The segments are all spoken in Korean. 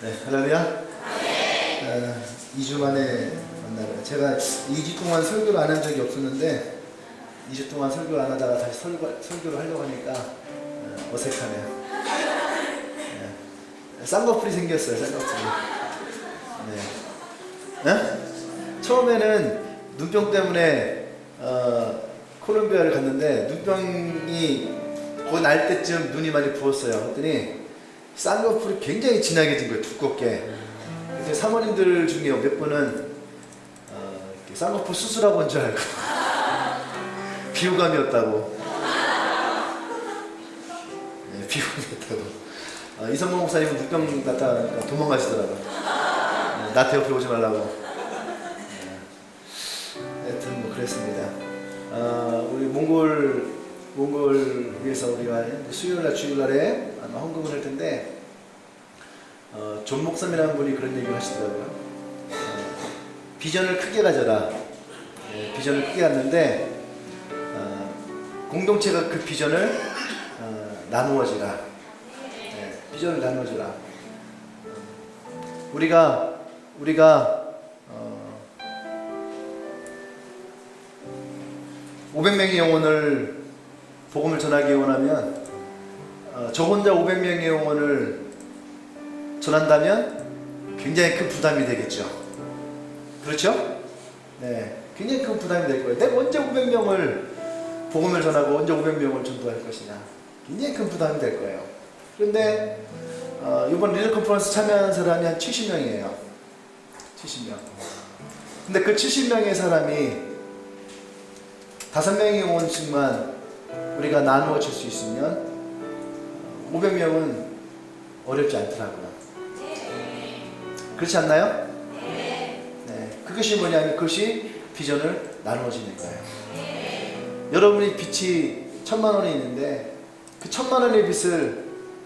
네, 할렐루야. 2주 만에 만나요. 제가 2주 동안 설교를 안 한 적이 없었는데 2주 동안 설교를 안 하다가 다시 설교를 하려고 하니까 어색하네요. 쌍꺼풀이 생겼어요. 쌍꺼풀이. 네. 처음에는 눈병 때문에 콜롬비아를 갔는데 눈병이 거의 날 때쯤 눈이 많이 부었어요. 그랬더니 쌍꺼풀이 굉장히 진하게 진 거예요. 두껍게. 그때 사모님들 중에 몇 분은 쌍꺼풀 수술하고 온 줄 알고 비호감이었다고. 네, 비호감이었다고. 이성모 목사님은 눈병 나타나니까 도망가시더라고요. 나한테 옆에 오지 말라고. 하여튼 뭐 그랬습니다. 우리 몽골 위해서 우리가 수요일날 주일날에 아마 헌금을 할 텐데 존 목사님이라는 분이 그런 얘기를 하시더라고요. 비전을 크게 가져라. 비전을 크게 갖는데 공동체가 그 비전을 나누어지라. 비전을 나누어지라. 우리가 500명의 영혼을 복음을 전하기 원하면 저 혼자 500명의 영혼을 전한다면 굉장히 큰 부담이 되겠죠. 그렇죠? 네, 굉장히 큰 부담이 될 거예요. 내가 언제 500명을 복음을 전하고 언제 500명을 전도할 것이냐. 굉장히 큰 부담이 될 거예요. 그런데 이번 리더 컨퍼런스 참여한 사람이 한 70명이에요. 70명. 근데 그 70명의 사람이 5명의 영혼씩만 우리가 나누어 줄 수 있으면 500명은 어렵지 않더라고요. 그렇지 않나요? 네. 그것이 뭐냐면 그것이 비전을 나누어지는 거예요. 여러분이 빚이 1000만 원이 있는데 그 1000만 원의 빚을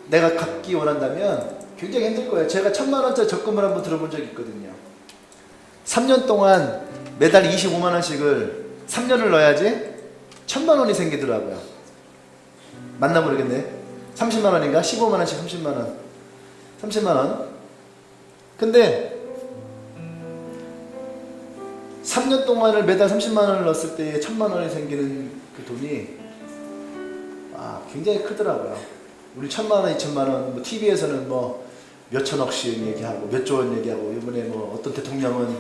내가 갚기 원한다면 굉장히 힘들 거예요. 제가 1000만 원짜리 적금을 한번 들어본 적이 있거든요. 3년 동안 매달 25만 원씩을 3년을 넣어야지 1000만 원이 생기더라고요. 맞나 모르겠네. 30만 원인가? 15만 원씩 30만 원. 30만 원. 근데 3년 동안을 매달 30만 원을 넣었을 때 1000만 원이 생기는 그 돈이 굉장히 크더라고요. 우리 1000만 원, 2000만 원, 뭐 TV에서는 뭐 몇천억씩 얘기하고 몇 조 원 얘기하고 이번에 뭐 어떤 대통령은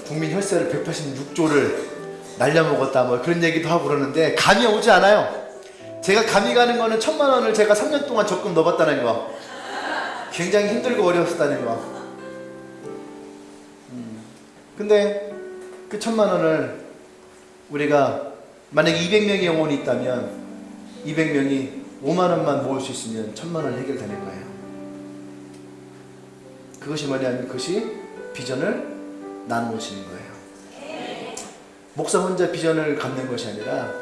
국민 혈세를 186조를 날려먹었다 뭐 그런 얘기도 하고 그러는데 감이 오지 않아요. 제가 감이 가는 거는 1000만 원을 제가 3년 동안 적금 넣어봤다는 거. 굉장히 힘들고 어려웠다는 거. 근데 그 1000만 원을 우리가 만약에 200명의 영혼이 있다면 200명이 5만 원만 모을 수 있으면 1000만 원 해결되는 거예요. 그것이 뭐냐면 그것이 비전을 나누어지는 거예요. 목사 혼자 비전을 갖는 것이 아니라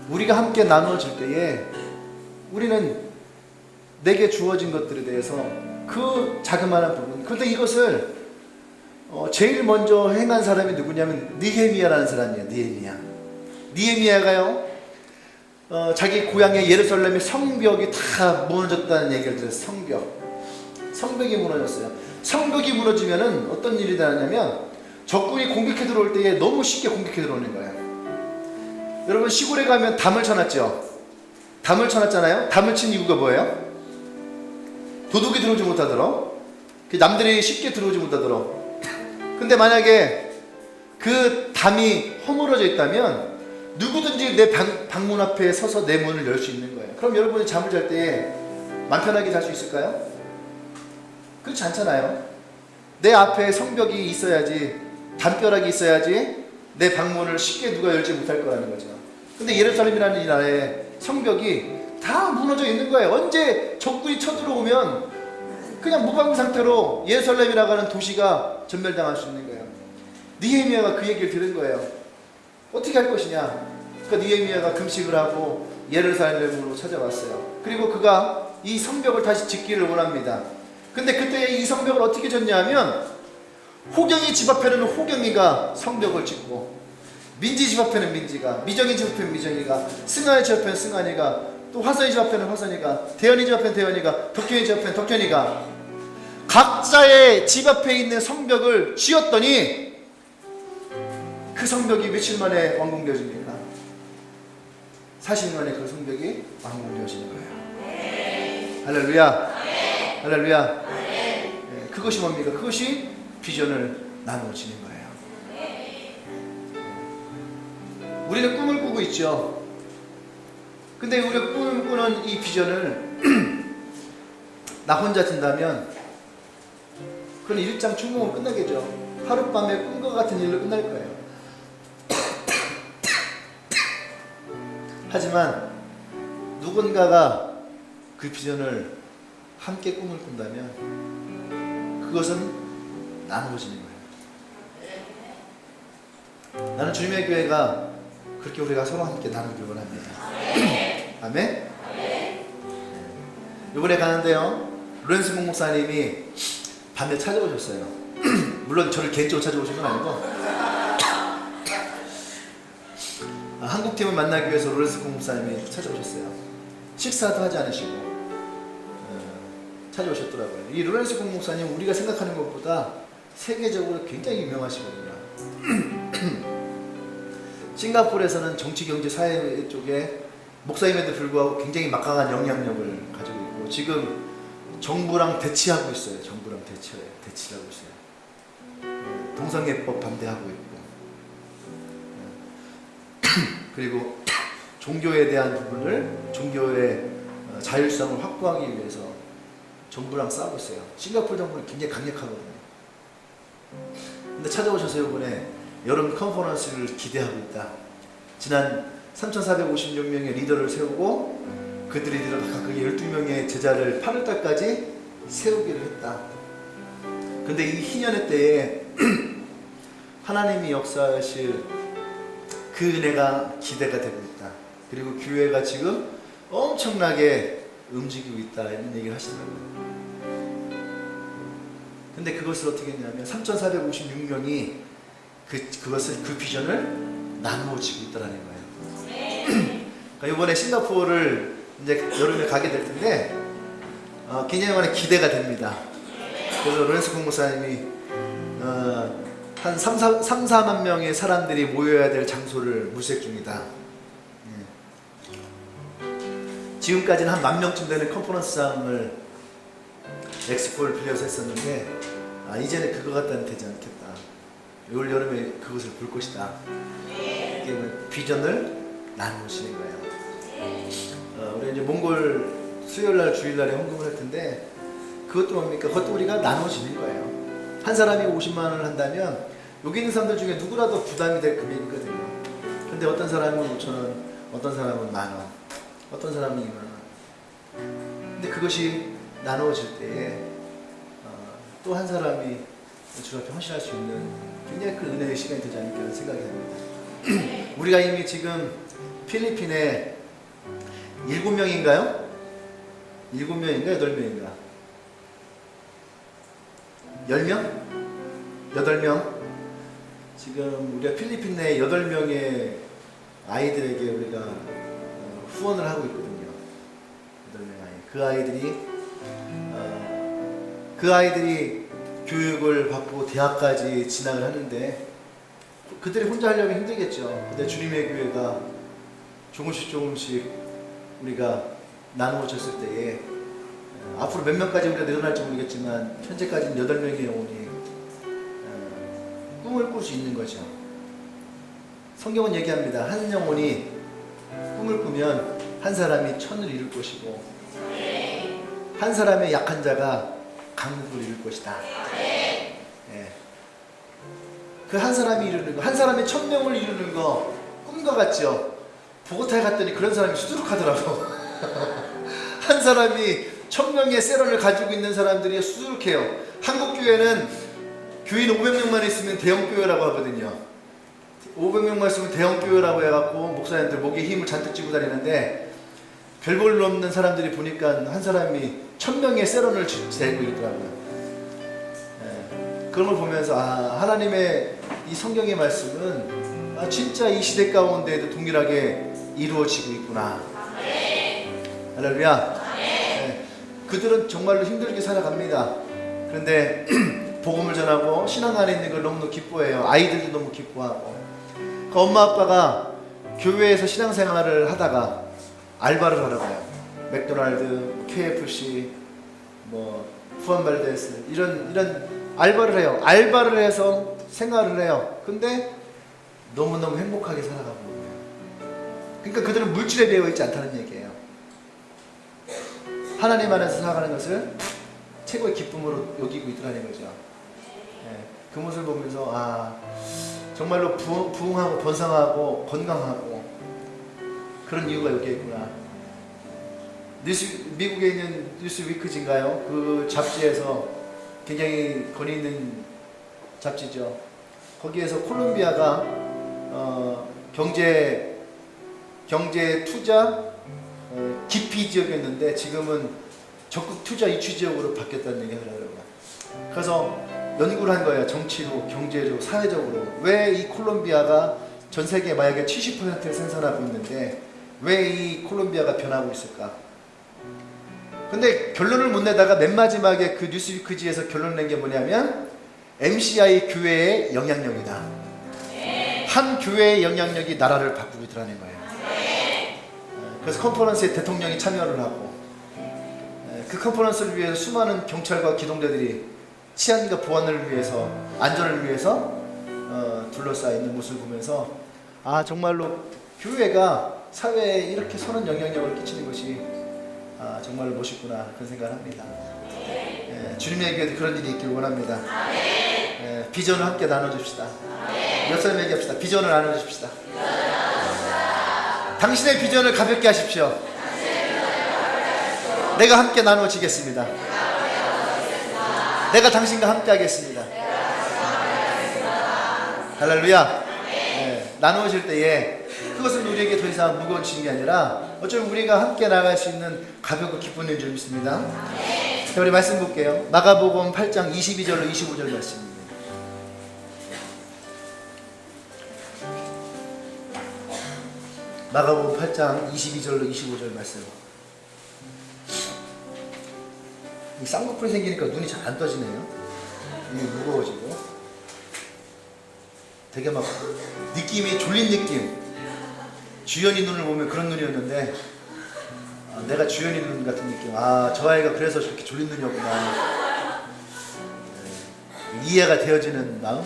우리가 함께 나누어질 때에 우리는 내게 주어진 것들에 대해서 그 자그마한 부분. 그런데 이것을 제일 먼저 행한 사람이 누구냐면 느헤미야라는 사람이에요. 느헤미야가요 자기 고향의 예루살렘의 성벽이 다 무너졌다는 얘기를 들었어요. 성벽이 무너졌어요. 성벽이 무너지면은 어떤 일이 나냐면 적군이 공격해 들어올 때에 너무 쉽게 공격해 들어오는 거예요. 여러분 시골에 가면 담을 쳐놨죠? 담을 쳐놨잖아요? 담을 친 이유가 뭐예요? 도둑이 들어오지 못하도록, 남들이 쉽게 들어오지 못하도록. 근데 만약에 그 담이 허물어져 있다면 누구든지 내 방문 앞에 서서 내 문을 열 수 있는 거예요. 그럼 여러분이 잠을 잘 때 맘 편하게 잘 수 있을까요? 그렇지 않잖아요. 내 앞에 성벽이 있어야지, 담벼락이 있어야지 내 방문을 쉽게 누가 열지 못할 거라는 거죠. 근데 예루살렘이라는 이 나라의 성벽이 다 무너져 있는 거예요. 언제 적군이 쳐들어오면 그냥 무방비 상태로 예루살렘이라고 하는 도시가 전멸당할 수 있는 거예요. 느헤미야가 그 얘기를 들은 거예요. 어떻게 할 것이냐. 그러니까 느헤미야가 금식을 하고 예루살렘으로 찾아왔어요. 그리고 그가 이 성벽을 다시 짓기를 원합니다. 근데 그때 이 성벽을 어떻게 짓냐 하면 호경이 집 앞에는 호경이가 성벽을 짓고, 민지 집 앞에는 민지가, 미정이 집 앞에는 미정이가, 승환이 집 앞에는 승환이가, 또 화선이 집 앞에는 화선이가, 대현이 집 앞에는 대현이가, 덕현이 집 앞에는 덕현이가 각자의 집 앞에 있는 성벽을 지었더니 그 성벽이 며칠 만에 완공되어집니까? 40일 만에 그 성벽이 완공되어지는 거예요. 할렐루야. 할렐루야. 그것이 뭡니까? 그것이 비전을 나누어지는 거예요. 우리는 꿈을 꾸고 있죠. 근데 우리가 꿈을 꾸는 이 비전을 나 혼자 든다면 그건 일장 충동으로 끝나겠죠. 하룻밤에 꿈과 같은 일로 끝날 거예요. 하지만 누군가가 그 비전을 함께 꿈을 꾼다면 그것은 나누어지는 거예요. 나는 주님의 교회가 그렇게 우리가 서로 함께 나누길 원합니다. 아멘? 이번에 가는데요, 로렌스 목사님이 밤에 찾아오셨어요. 물론 저를 개인적으로 찾아오신 건 아니고 한국팀을 만나기 위해서 로렌스 목사님이 찾아오셨어요. 식사도 하지 않으시고 찾아오셨더라고요. 이 로렌스 목사님 우리가 생각하는 것보다 세계적으로 굉장히 유명하시거든요. 싱가포르에서는 정치, 경제, 사회 쪽에 목사임에도 불구하고 굉장히 막강한 영향력을 가지고 있고 지금 정부랑 대치하고 있어요. 정부랑 대치를 하고 있어요. 동성애법 반대하고 있고 그리고 종교에 대한 부분을 종교의 자율성을 확보하기 위해서 정부랑 싸우고 있어요. 싱가포르 정부는 굉장히 강력하거든요. 근데 찾아오셔서 이번에 여름 컨퍼런스를 기대하고 있다. 지난 3,456명의 리더를 세우고 그들이 각각 12명의 제자를 8월달까지 세우기로 했다. 근데 이 희년의 때에 하나님이 역사하실 그 은혜가 기대가 되고 있다. 그리고 교회가 지금 엄청나게 움직이고 있다 이런 얘기를 하시더라고요. 근데 그것을 어떻게 했냐면 3,456명이 그 비전을 나누어지고 있다는 거예요. 그러니까 이번에 싱가포르를 이제 여름에 가게 될 텐데 굉장히 많은 기대가 됩니다. 그래서 로렌스 목사님이 한 3-4만 명의 사람들이 모여야 될 장소를 물색 중이다. 지금까지는 한 10,000명쯤 되는 컨퍼런스장을 엑스포를 빌려서 했었는데 이제는 그거 갖다는 되지 않겠다. 올 여름에 그것을 볼 것이다. 이게 비전을 나누시는 거예요. 우리 이제 몽골 수요일날 주일날에 헌금을 할 텐데 그것도 뭡니까? 그것도 우리가 나눠지는 거예요. 한 사람이 50만 원을 한다면 여기 있는 사람들 중에 누구라도 부담이 될 금액이거든요. 근데 어떤 사람은 5,000원, 어떤 사람은 10,000원, 어떤 사람은 20,000원. 근데 그것이 나누어질 때에 또 한 사람이 주 앞에 헌신할 수 있는 굉장히 큰 은혜의 시간이 되지 않을까 하는 생각이 듭니다. 우리가 이미 지금 필리핀에 7명인가요? 7명인가 8명인가? 10명? 8명? 지금 우리가 필리핀 내 8명의 아이들에게 우리가 후원을 하고 있거든요. 8명 아이. 그 아이들이 교육을 받고 대학까지 진학을 하는데 그들이 혼자 하려면 힘들겠죠. 근데 주님의 교회가 조금씩 우리가 나누어졌을 때에 앞으로 몇 명까지 우리가 늘어날지 모르겠지만 현재까지는 8명의 영혼이 꿈을 꿀 수 있는 거죠. 성경은 얘기합니다. 한 영혼이 꿈을 꾸면 한 사람이 천을 이룰 것이고 한 사람의 약한 자가 강국을 이룰 것이다. 그 한 사람이 이루는 거, 한 사람이 1,000명을 이루는 거 꿈과 같죠. 보고타에 갔더니 그런 사람이 수두룩하더라고. 한 사람이 1,000명의 세런을 가지고 있는 사람들이 수두룩해요. 한국 교회는 교인 500명만 있으면 대형 교회라고 하거든요. 500명만 있으면 대형 교회라고 해갖고 목사님들 목에 힘을 잔뜩 쥐고 다니는데 별 볼 일 없는 사람들이 보니까 한 사람이 1,000명의 세런을 재고 있더라고요. 그런 걸 보면서 하나님의 이 성경의 말씀은 진짜 이 시대 가운데에도 동일하게 이루어지고 있구나. 할렐루야. 그들은 정말로 힘들게 살아갑니다. 그런데 복음을 전하고 신앙 안에 있는 걸 너무너무 기뻐해요. 아이들도 너무 기뻐하고. 그 엄마 아빠가 교회에서 신앙생활을 하다가 알바를 하러 가요. 맥도날드, KFC, 뭐 후안발데스 이런 알바를 해요. 알바를 해서 생활을 해요. 근데 너무너무 행복하게 살아가고 있어요. 그러니까 그들은 물질에 배어 있지 않다는 얘기예요. 하나님 안에서 살아가는 것을 최고의 기쁨으로 여기고 있더라는 거죠. 그 모습을 보면서 정말로 부흥하고 번성하고 건강하고 그런 이유가 여기에 있구나. 미국에 있는 뉴스위크지인가요? 그 잡지에서 굉장히 권위 있는 잡지죠. 거기에서 콜롬비아가 경제 투자 기피 지역이었는데 지금은 적극 투자 이취 지역으로 바뀌었다는 얘기를 하더라고요. 그래서 연구를 한 거예요. 정치로, 경제로, 사회적으로. 왜 이 콜롬비아가 전 세계 마약의 70%를 생산하고 있는데 왜 이 콜롬비아가 변하고 있을까? 근데 결론을 못 내다가 맨 마지막에 그 뉴스위크지에서 결론을 낸 게 뭐냐면 MCI 교회의 영향력이다. 한 교회의 영향력이 나라를 바꾸고 있더라는 거예요. 그래서 컨퍼런스에 대통령이 참여를 하고 그 컨퍼런스를 위해서 수많은 경찰과 기동대들이 치안과 보안을 위해서 안전을 위해서 둘러싸여 있는 모습을 보면서 정말로 교회가 사회에 이렇게 선한 영향력을 끼치는 것이 정말로 멋있구나 그런 생각을 합니다. 주님에게도 그런 일이 있길 원합니다. 비전을 함께 나눠줍시다. 몇 사람 얘기합시다. 비전을 나눠줍시다. 당신의 비전을 가볍게 하십시오. 내가 함께 나눠지겠습니다. 내가 당신과 함께 하겠습니다. 할렐루야. 나누어질 때에 그것은 우리에게 더 이상 무거운 짐이 아니라 어쩌면 우리가 함께 나갈 수 있는 가볍고 기쁜 일인 줄 믿습니다. 자, 우리 말씀 볼게요. 마가복음 8장 22절로 25절 말씀입니다. 마가복음 8장 22절로 25절 말씀. 이 쌍꺼풀이 생기니까 눈이 잘 안 떠지네요. 이게 무거워지고 되게 막 느낌이 졸린 느낌. 주연이 눈을 보면 그런 눈이었는데 내가 주연이 눈 같은 느낌. 저 아이가 그래서 저렇게 졸린 눈이었구나. 이해가 되어지는 마음.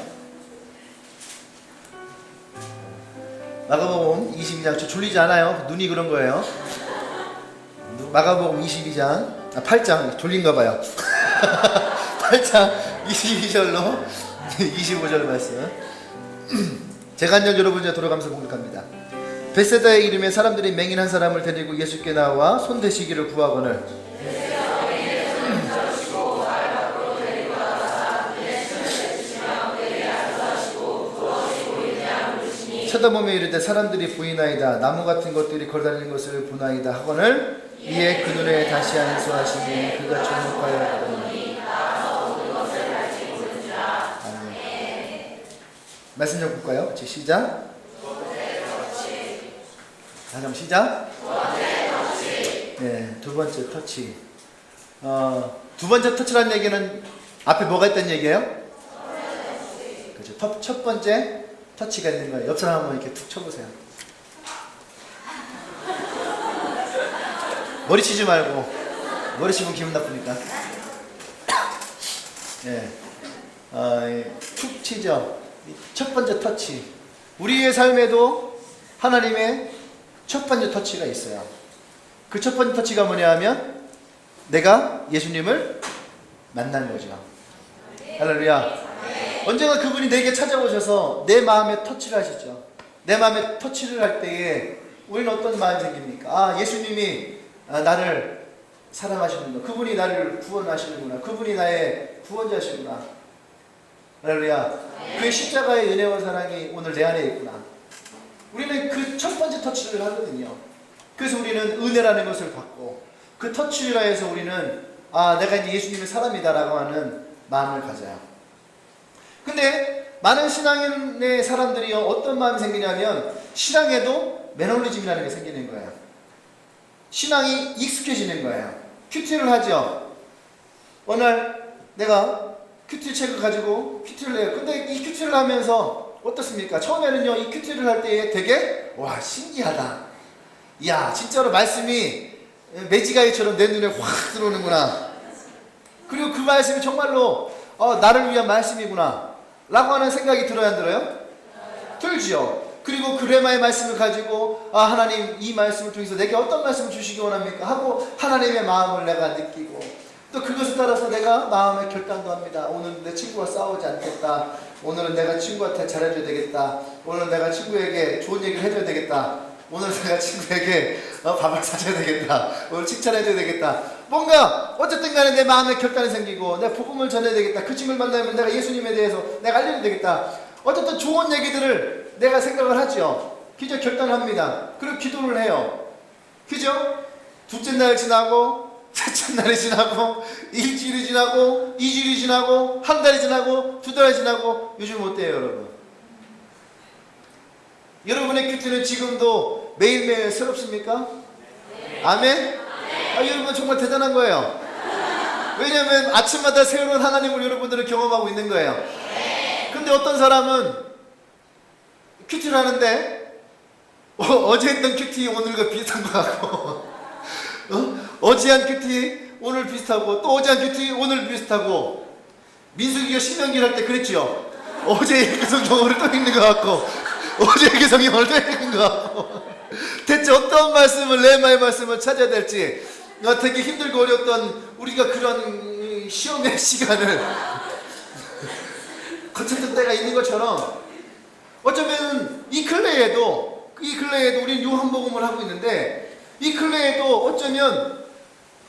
마가복음 22장. 저 졸리지 않아요. 눈이 그런 거예요. 마가복음 8장 졸린가 봐요. 8장 22절로 25절 말씀. 제가 한절 여러분이 돌아가면서 공격합니다. 벳세다의 이름에 사람들이 맹인 한 사람을 데리고 예수께 나와 손대시기를 구하거늘 쳐다보며 이르되 사람들이 보이나이다. 나무 같은 것들이 걸어다니는 것을 보나이다 하거늘 이에 그 눈에 다시 안수하시니 그가 주목하여 가더니 아멘. 말씀 좀 볼까요? 시작. 다시 한번 시작. 네, 두 번째 터치. 두 번째 터치라는 얘기는 앞에 뭐가 있다는 얘기예요? 그렇죠. 첫 번째 터치가 있는 거예요. 옆 사람 한번 이렇게 툭 쳐보세요. 머리 치지 말고. 머리 치면 기분 나쁘니까. 툭 치죠. 첫 번째 터치. 우리의 삶에도 하나님의 첫 번째 터치가 있어요. 그 첫 번째 터치가 뭐냐 하면 내가 예수님을 만난 거죠. 할렐루야. 언젠가 그분이 내게 찾아오셔서 내 마음에 터치를 하시죠. 내 마음에 터치를 할 때에 우리는 어떤 마음이 생깁니까? 예수님이 나를 사랑하시는구나. 그분이 나를 구원하시는구나. 그분이 나의 구원자시구나. 할렐루야. 그의 십자가의 은혜와 사랑이 오늘 내 안에 있구나. 우리는 그 첫 번째 터치를 하거든요. 그래서 우리는 은혜라는 것을 받고 그 터치라 해서 우리는 내가 이제 예수님의 사람이다라고 하는 마음을 가져요. 근데 많은 신앙인의 사람들이 어떤 마음이 생기냐면 신앙에도 매너리즘이라는 게 생기는 거예요. 신앙이 익숙해지는 거예요. 큐티를 하죠. 어느 날 내가 큐티 책을 가지고 큐티를 해요. 근데 이 큐티를 하면서 어떻습니까? 처음에는요, 이 큐티를 할 때에 되게, 와, 신기하다. 이야, 진짜로 말씀이 매지가이처럼 내 눈에 확 들어오는구나. 그리고 그 말씀이 정말로 나를 위한 말씀이구나 라고 하는 생각이 들어야 안 들어요? 들지요. 그리고 그 레마의 말씀을 가지고 하나님 이 말씀을 통해서 내게 어떤 말씀을 주시기 원합니까? 하고 하나님의 마음을 내가 느끼고 또 그것에 따라서 내가 마음의 결단도 합니다. 오늘은 내 친구와 싸우지 않겠다. 오늘은 내가 친구한테 잘해줘야 되겠다. 오늘은 내가 친구에게 좋은 얘기를 해줘야 되겠다. 오늘 내가 친구에게 밥을 사줘야 되겠다. 오늘 칭찬해줘야 되겠다. 뭔가 어쨌든 간에 내 마음에 결단이 생기고 내가 복음을 전해야 되겠다. 그 친구를 만나면 내가 예수님에 대해서 내가 알려야 되겠다. 어쨌든 좋은 얘기들을 내가 생각을 하죠. 그저 결단을 합니다. 그리고 기도를 해요. 그죠? 둘째 날 지나고 셋째 날이 지나고 일주일이 지나고 2주일이 지나고 한 달이 지나고 2달이 지나고 요즘 어때요 여러분? 여러분의 큐티는 지금도 매일매일 새롭습니까? 네. 아멘? 여러분 정말 대단한 거예요. 왜냐하면 아침마다 새로운 하나님을 여러분들은 경험하고 있는 거예요. 근데 어떤 사람은 큐티를 하는데 어제 했던 큐티 오늘과 비슷한 것 같고 어제 한 큐티 오늘 비슷하고 또 어제 한 큐티 오늘 비슷하고 민수기가 신명기를 할 때 그랬죠. 어제 그 성경을 또 읽는 것 같고 어제 그 성경을 또 읽는 것 같고 대체 어떤 말씀을 레마의 말씀을 찾아야 될지 되게 힘들고 어려웠던 우리가 그런 시험의 시간을 거쳤던 때가 있는 것처럼 어쩌면 이 근래에도 우리는 요한복음을 하고 있는데 이 근래에도 어쩌면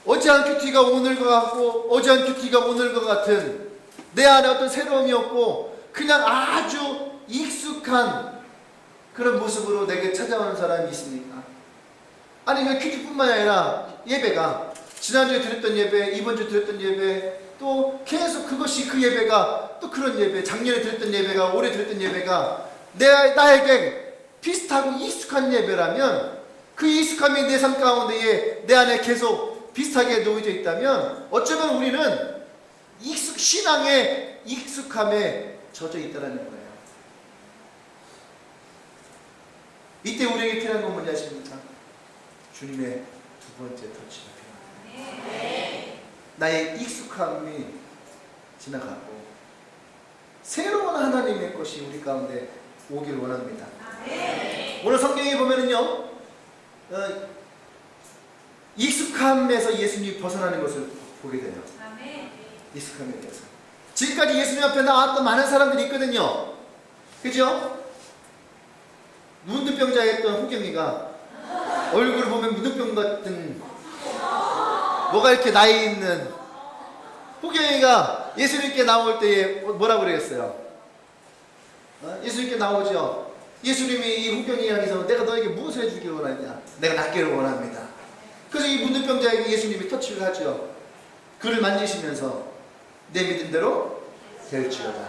어제 한 큐티가 오늘과 같고 어제 한 큐티가 오늘과 같은 내 안에 어떤 새로움이 없고 그냥 아주 익숙한 그런 모습으로 내게 찾아오는 사람이 있습니까? 아니면 큐티뿐만 아니라 예배가 지난주에 드렸던 예배, 이번주에 드렸던 예배 또 계속 그것이 그 예배가 또 그런 예배, 작년에 드렸던 예배가 올해 드렸던 예배가 나에게 비슷하고 익숙한 예배라면 그 익숙함이 내 삶 가운데에 내 안에 계속 비슷하게 놓여져 있다면 어쩌면 우리는 신앙의 익숙함에 젖어 있다는 거예요. 이때 우리에게 필요한 건 뭔지 아십니까? 주님의 두 번째 터치가 필요합니다. 나의 익숙함이 지나가고 새로운 하나님의 것이 우리 가운데 오길 원합니다. 오늘 성경에 보면은요 익숙함에서 예수님이 벗어나는 것을 보게 돼요. 익숙함에 대해서 지금까지 예수님 앞에 나왔던 많은 사람들이 있거든요. 그죠? 문둥병자였던 호경이가 얼굴을 보면 문둥병 같은 뭐가 이렇게 나이 있는 호경이가 예수님께 나올 때에 뭐라고 그랬어요? 예수님께 나오죠. 예수님이 이 호경이 향해서 내가 너에게 무엇을 해주길 원하냐? 내가 낫기를 원합니다. 그래서 이 문둥병자에게 예수님이 터치를 하죠. 그를 만지시면서 내 믿음대로 될지어다.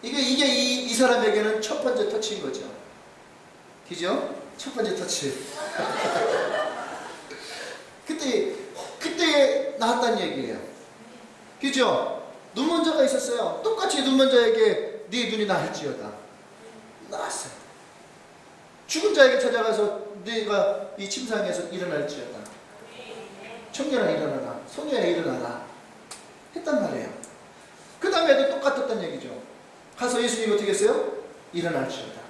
이게 이 사람에게는 첫 번째 터치인 거죠. 그죠? 첫 번째 터치. 그때 나왔다는 얘기예요. 그죠? 눈먼저가 있었어요. 똑같이 눈먼저에게 네 눈이 나을지어다. 나왔어요. 죽은 자에게 찾아가서 네가 이 침상에서 일어날지어다. 청년아 일어나라. 소녀야 일어나라. 했단 말이에요. 그 다음에도 똑같았단 얘기죠. 가서 예수님이 어떻게 했어요? 일어날지어다.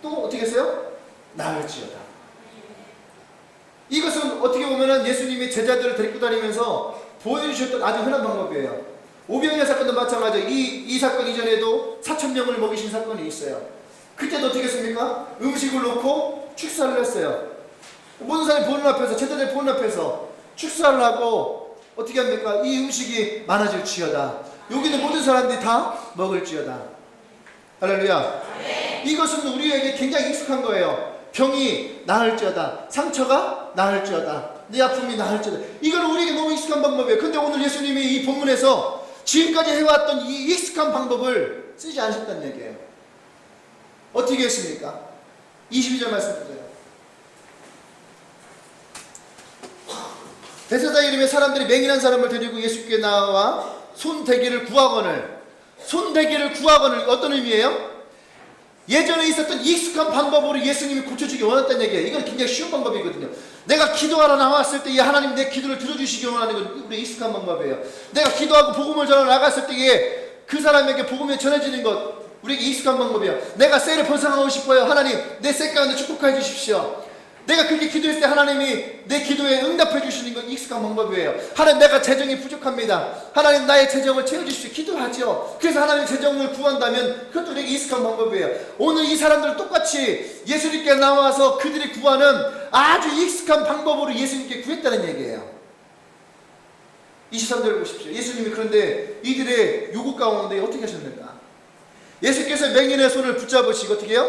또 어떻게 했어요? 나을지어다. 이것은 어떻게 보면 예수님이 제자들을 데리고 다니면서 보여주셨던 아주 흔한 방법이에요. 오병이어 사건도 마찬가지예요. 이 사건 이전에도 4,000명을 먹이신 사건이 있어요. 그때도 어떻게 했습니까? 음식을 놓고 축사를 했어요. 모든 사람이 보는 앞에서, 제자들 보는 앞에서 축사를 하고 어떻게 합니까? 이 음식이 많아질지어다. 여기는 모든 사람들이 다 먹을지어다. 할렐루야. 네. 이것은 우리에게 굉장히 익숙한 거예요. 병이 나을지어다. 상처가 나을지어다. 내 아픔이 나을지어다. 이건 우리에게 너무 익숙한 방법이에요. 근데 오늘 예수님이 이 본문에서 지금까지 해왔던 이 익숙한 방법을 쓰지 않으셨다는 얘기예요. 어떻게 했습니까? 22절 말씀 보세요. 베세다 이름의 사람들이 맹인한 사람을 데리고 예수께 나와 손대기를 구하거늘. 손대기를 구하거늘 어떤 의미예요? 예전에 있었던 익숙한 방법으로 예수님이 고쳐주기 원했다는 얘기예요. 이건 굉장히 쉬운 방법이거든요. 내가 기도하러 나왔을 때에 하나님 내 기도를 들어주시기 원하는 건 우리 익숙한 방법이에요. 내가 기도하고 복음을 전하러 나갔을 때에 그 사람에게 복음이 전해지는 것, 우리에게 익숙한 방법이에요. 내가 쇠를 벗어나고 싶어요. 하나님 내 쇠 가운데 축복해 주십시오. 내가 그렇게 기도했을 때 하나님이 내 기도에 응답해 주시는 건 익숙한 방법이에요. 하나님 내가 재정이 부족합니다. 하나님 나의 재정을 채워주십시오. 기도하죠. 그래서 하나님 재정을 구한다면 그것도 우리에게 익숙한 방법이에요. 오늘 이 사람들 똑같이 예수님께 나와서 그들이 구하는 아주 익숙한 방법으로 예수님께 구했다는 얘기예요. 23절을 보십시오. 예수님이 그런데 이들의 요구 가운데 어떻게 하셨는가? 예수께서 맹인의 손을 붙잡으시고 어떻게 해요?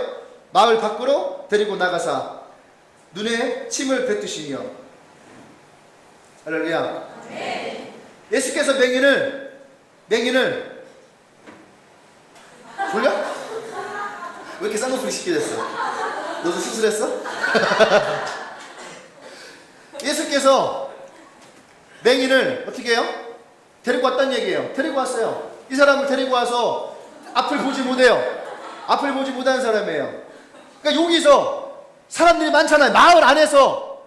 마을 밖으로 데리고 나가사 눈에 침을 뱉으시며. 할렐루야. 네. 예수께서 맹인을 졸려? 왜 이렇게 쌍꺼풀이 쉽게 됐어? 너도 수술했어? 예수께서 맹인을 어떻게 해요? 데리고 왔다는 얘기예요. 데리고 왔어요. 이 사람을 데리고 와서 앞을 보지 못해요. 앞을 보지 못하는 사람이에요. 그러니까 여기서 사람들이 많잖아요. 마을 안에서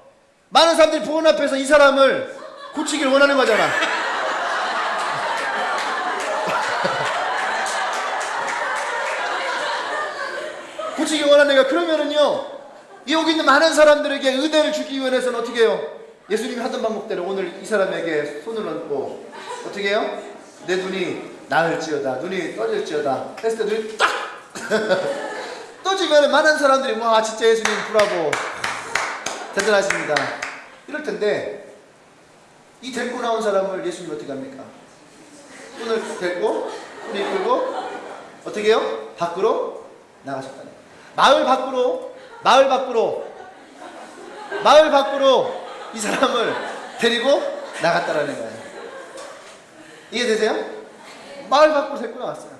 많은 사람들이 보는 앞에서 이 사람을 고치기를 원하는 거잖아. 고치기 원하는 거야. 그러면은요, 여기 있는 많은 사람들에게 은혜를 주기 위해서는 어떻게 해요? 예수님이 하던 방법대로 오늘 이 사람에게 손을 얹고 어떻게 해요? 내 눈이 나을지어다, 눈이 떠질지어다 했을 때 눈이 딱 떠지면 많은 사람들이 와 진짜 예수님 브라보 대단하십니다 이럴 텐데, 이 데리고 나온 사람을 예수님 어떻게 합니까? 손을 데리고 손을 이끌고 어떻게 해요? 밖으로 나가셨다는 거예요. 마을 밖으로 이 사람을 데리고 나갔다라는 거예요. 이해되세요? 마을 밖으로 데리고 나갔어요.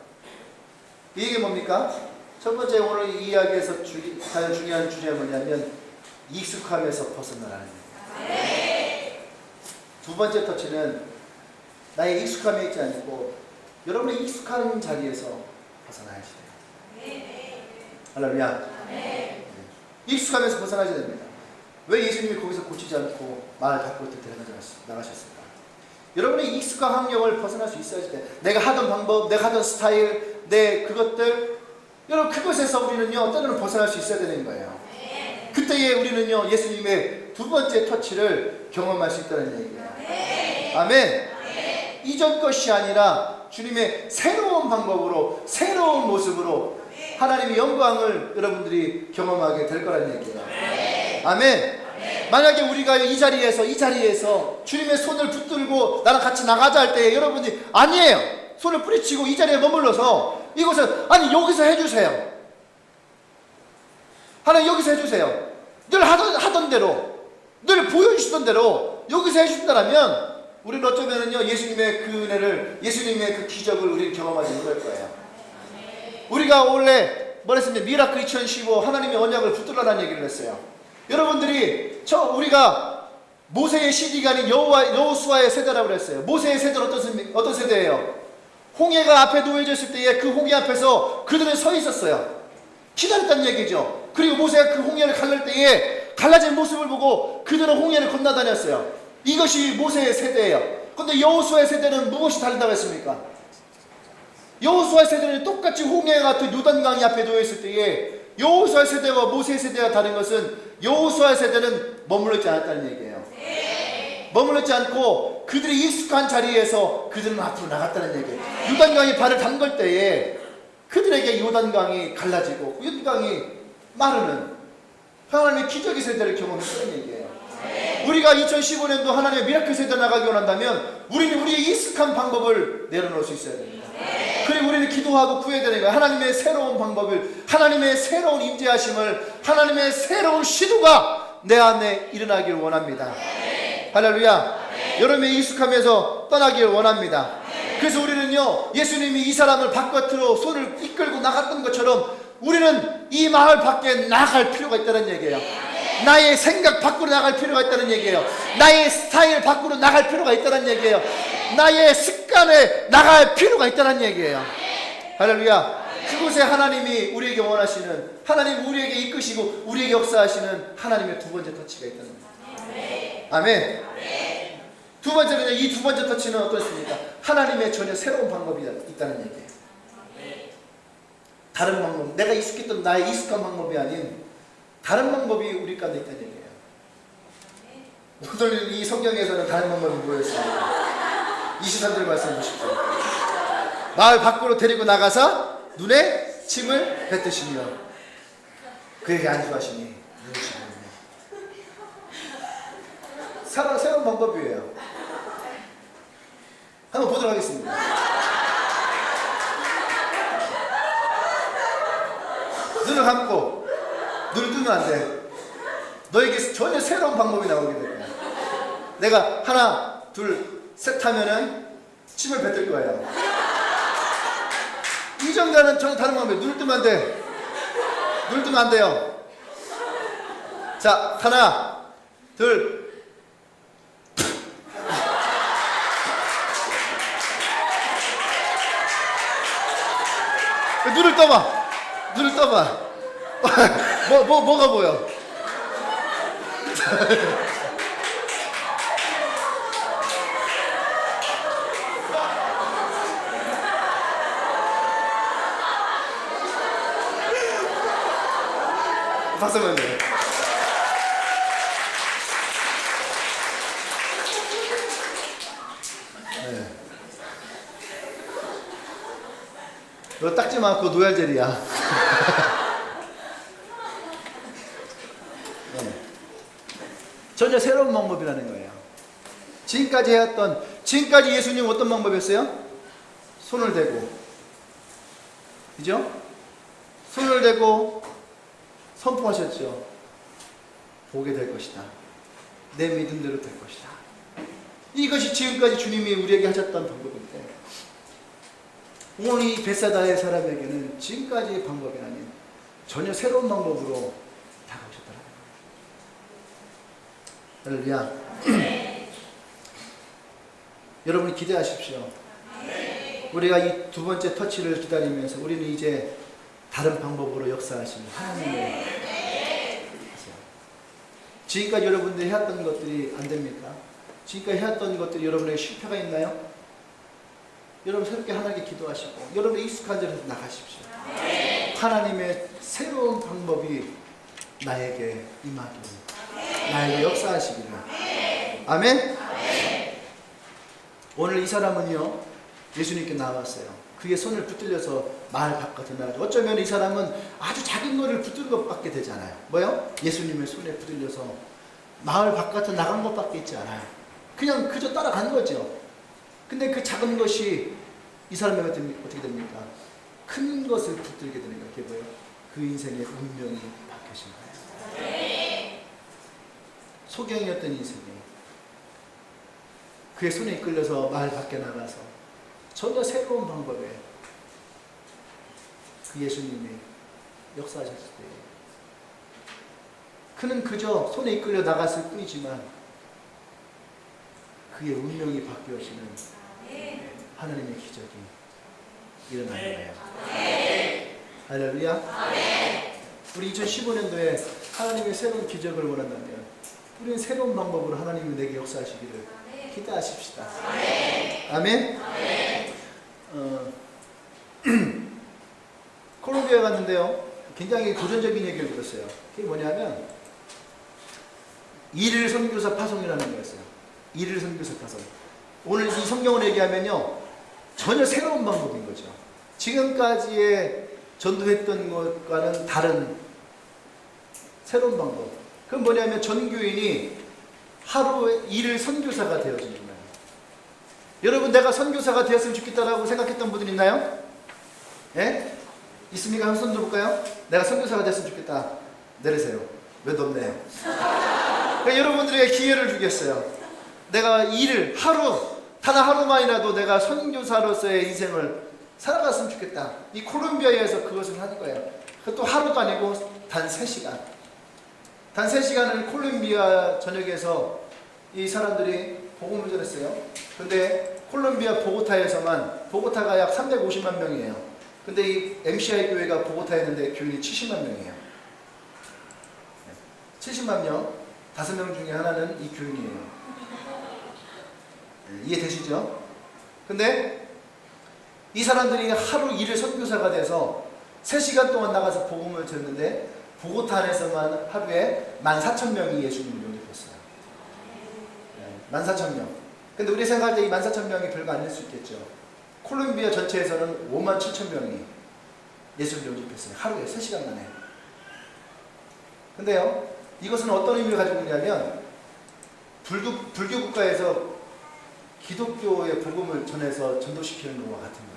이게 뭡니까? 첫 번째 오늘 이 이야기에서 가장 중요한 주제가 뭐냐면 익숙함에서 벗어나라는 거예요. 두 번째 터치는 나의 익숙함에 있지 않고 여러분의 익숙한 자리에서 벗어나야지 돼요. 할렐루야. 익숙함에서 벗어나야 됩니다. 왜 예수님이 거기서 고치지 않고 마을 밖으로 나가셨을까? 여러분의 익숙한 환경을 벗어날 수 있어야지 돼. 내가 하던 방법, 내가 하던 스타일, 내 그것들, 여러분 그것에서 우리는요 때로는 벗어날 수 있어야 되는 거예요. 그때에 우리는요 예수님의 두 번째 터치를 경험할 수 있다는 얘기예요. 아멘. 이전 것이 아니라 주님의 새로운 방법으로, 새로운 모습으로 하나님의 영광을 여러분들이 경험하게 될 거라는 얘기예요. 아멘. 만약에 우리가 이 자리에서 주님의 손을 붙들고 나랑 같이 나가자 할 때 여러분이 아니에요. 손을 뿌리치고 이 자리에 머물러서 이곳은 아니 여기서 해주세요. 하나님 여기서 해주세요. 늘 하던 대로, 늘 보여주시던 대로 여기서 해주신다면 우리는 어쩌면은요 예수님의 그 은혜를, 예수님의 그 기적을 우리는 경험하지 못할 거예요. 우리가 원래 뭐랬습니까? 미라클 2015 하나님의 언약을 붙들라는 얘기를 했어요. 여러분들이 우리가 모세의 시대가 아닌 여호수아의 세대라고 그랬어요. 모세의 세대는 어떤 세대예요? 홍해가 앞에 놓여졌을 때에 그 홍해 앞에서 그들은 서 있었어요. 기다렸다는 얘기죠. 그리고 모세가 그 홍해를 갈릴 때에 갈라진 모습을 보고 그들은 홍해를 건너다녔어요. 이것이 모세의 세대예요. 그런데 여호수아의 세대는 무엇이 다르다고 했습니까? 여호수아의 세대는 똑같이 홍해 같은 요단강이 앞에 놓여있을 때에 여호수아의 세대와 모세의 세대가 다른 것은 여호수아의 세대는 머물렀지 않았다는 얘기예요. 머물렀지 않고 그들이 익숙한 자리에서 그들은 앞으로 나갔다는 얘기예요. 요단강이 발을 담글 때에 그들에게 요단강이 갈라지고 요단강이 마르는 하나님의 기적의 세대를 경험했다는 얘기예요. 우리가 2015년도 하나님의 미라클 세대 나가기 원한다면 우리는 우리의 익숙한 방법을 내려놓을 수 있어야 됩니다. 그리고 우리는 기도하고 구해야 되는 거예요. 하나님의 새로운 방법을, 하나님의 새로운 임재하심을, 하나님의 새로운 시도가 내 안에 일어나길 원합니다. 할렐루야. 여러분의 익숙함에서 떠나길 원합니다. 그래서 우리는요 예수님이 이 사람을 바깥으로 손을 이끌고 나갔던 것처럼 우리는 이 마을 밖에 나갈 필요가 있다는 얘기예요. 나의 생각 밖으로 나갈 필요가 있다는 얘기예요. 나의 스타일 밖으로 나갈 필요가 있다는 얘기예요. 나의 습관에 나갈 필요가 있다는 얘기예요. 할렐루야. 그곳에 하나님이 우리에게 원하시는, 하나님 우리에게 이끄시고 우리에게 역사하시는 하나님의 두 번째 터치가 있다는 거예요. 아멘. 두 번째는, 이 두 번째 터치는 어떻습니까? 하나님의 전혀 새로운 방법이 있다는 얘기예요. 다른 방법, 내가 익숙했던 나의 익숙한 방법이 아닌 다른 방법이 우리 가운데 있다는 얘기예요. 오늘 이 성경에서는 다른 방법이 뭐였어요? 23절 말씀 보십시오. 마을 밖으로 데리고 나가서 눈에 침을 뱉으시며 그에게 안수하시니 누우시며. 새로운 방법이에요. 한번 보도록 하겠습니다. 눈을 감고 눈을 뜨면 안 돼. 너에게 전혀 새로운 방법이 나오게 될 거야. 내가 하나, 둘, 셋 하면은 침을 뱉을 거예요. 이전과는 전혀 다른 방법이에요. 눈을 뜨면 안 돼. 눈을 뜨면 안 돼요. 자, 하나, 둘. 눈을 떠봐. 눈을 떠봐. 뭐가 보여? 박수면 돼. 네. 너 닦지 마. 그거 노얄젤이야. 네. 전혀 새로운 방법이라는 거예요. 지금까지 예수님 어떤 방법이었어요? 손을 대고, 그죠? 손을 대고 선포하셨죠. 보게 될 것이다. 내 믿음대로 될 것이다. 이것이 지금까지 주님이 우리에게 하셨던 방법인데, 오늘 이 벳사다의 사람에게는 지금까지의 방법이 아닌 전혀 새로운 방법으로 다가오셨다는 거예요. 할렐루야. 여러분이 기대하십시오. 우리가 이 두 번째 터치를 기다리면서 우리는 이제 다른 방법으로 역사하시는 하나님의 지금까지 여러분들이 해왔던 것들이 안 됩니까? 지금까지 해왔던 것들이 여러분에게 실패가 있나요? 여러분 새롭게 하나님께 기도하시고 여러분의 익숙한 자리에서 나가십시오. 하나님의 새로운 방법이 나에게 임하기를, 나에게 역사하시기를. 아멘? 오늘 이 사람은요, 예수님께 나왔어요. 그의 손을 붙들려서 마을 바깥에 나가죠. 어쩌면 이 사람은 아주 작은 거를 붙든 것밖에 되잖아요. 뭐요? 예수님의 손에 붙들려서 마을 바깥에 나간 것밖에 있지 않아요. 그냥 그저 따라간 거죠. 근데 그 작은 것이 이 사람에게 어떻게 됩니까? 큰 것을 붙들게 되는 거예요. 그게 뭐예요? 그 인생의 운명이 바뀌어진 거예요. 소경이었던 인생이 그의 손에 이끌려서 마을 밖에 나가서 전혀 새로운 방법에 그 예수님이 역사하셨을 때 그는 그저 손에 이끌려 나갔을 뿐이지만 그의 운명이 바뀌어지는 하나님의 기적이 일어난 거예요. 할렐루야. 우리 2015년도에 하나님의 새로운 기적을 원한다면 우리는 새로운 방법으로 하나님이 내게 역사하시기를 기대하십시다. 아멘. 콜롬비아에 갔는데요, 굉장히 도전적인 얘기를 들었어요. 그게 뭐냐면 일일 선교사 파송이라는 거였어요. 일일 선교사 파송. 오늘 이 성경을 얘기하면요, 전혀 새로운 방법인 거죠. 지금까지의 전도했던 것과는 다른 새로운 방법. 그건 뭐냐면 전교인이 하루에 일일 선교사가 되어지는 거예요. 여러분, 내가 선교사가 되었으면 좋겠다라고 생각했던 분들 있나요? 예? 있습니까? 한 손 들어볼까요? 내가 선교사가 됐으면 좋겠다. 내리세요. 왜 높네요? 그러니까 여러분들에게 기회를 주겠어요. 내가 단 하루만이라도 내가 선교사로서의 인생을 살아갔으면 좋겠다. 이 콜롬비아에서 그것을 하는 거예요. 그것도 하루도 아니고 단 3시간. 단 3시간을 콜롬비아 전역에서 이 사람들이 복음을 전했어요. 근데 콜롬비아 보고타가 약 350만 명이에요. 근데 이 MCI 교회가 보고타에 있는데 교인이 70만 명이에요. 70만 명, 5명 중에 하나는 이 교인이에요. 이해되시죠? 근데 이 사람들이 하루 일일 선교사가 돼서 3시간 동안 나가서 복음을 전했는데 보고타 안에서만 하루에 14,000명이 예수님을 영접했어요. 14,000명. 근데 우리 생각할 때 이 14,000명이 별거 아닐 수 있겠죠. 콜롬비아 전체에서는 57,000명이 예수를 영접했어요. 하루에 3시간 만에. 근데요, 이것은 어떤 의미를 가지고 있냐면 불교 국가에서 기독교의 복음을 전해서 전도시키는 것과 같은 거예요.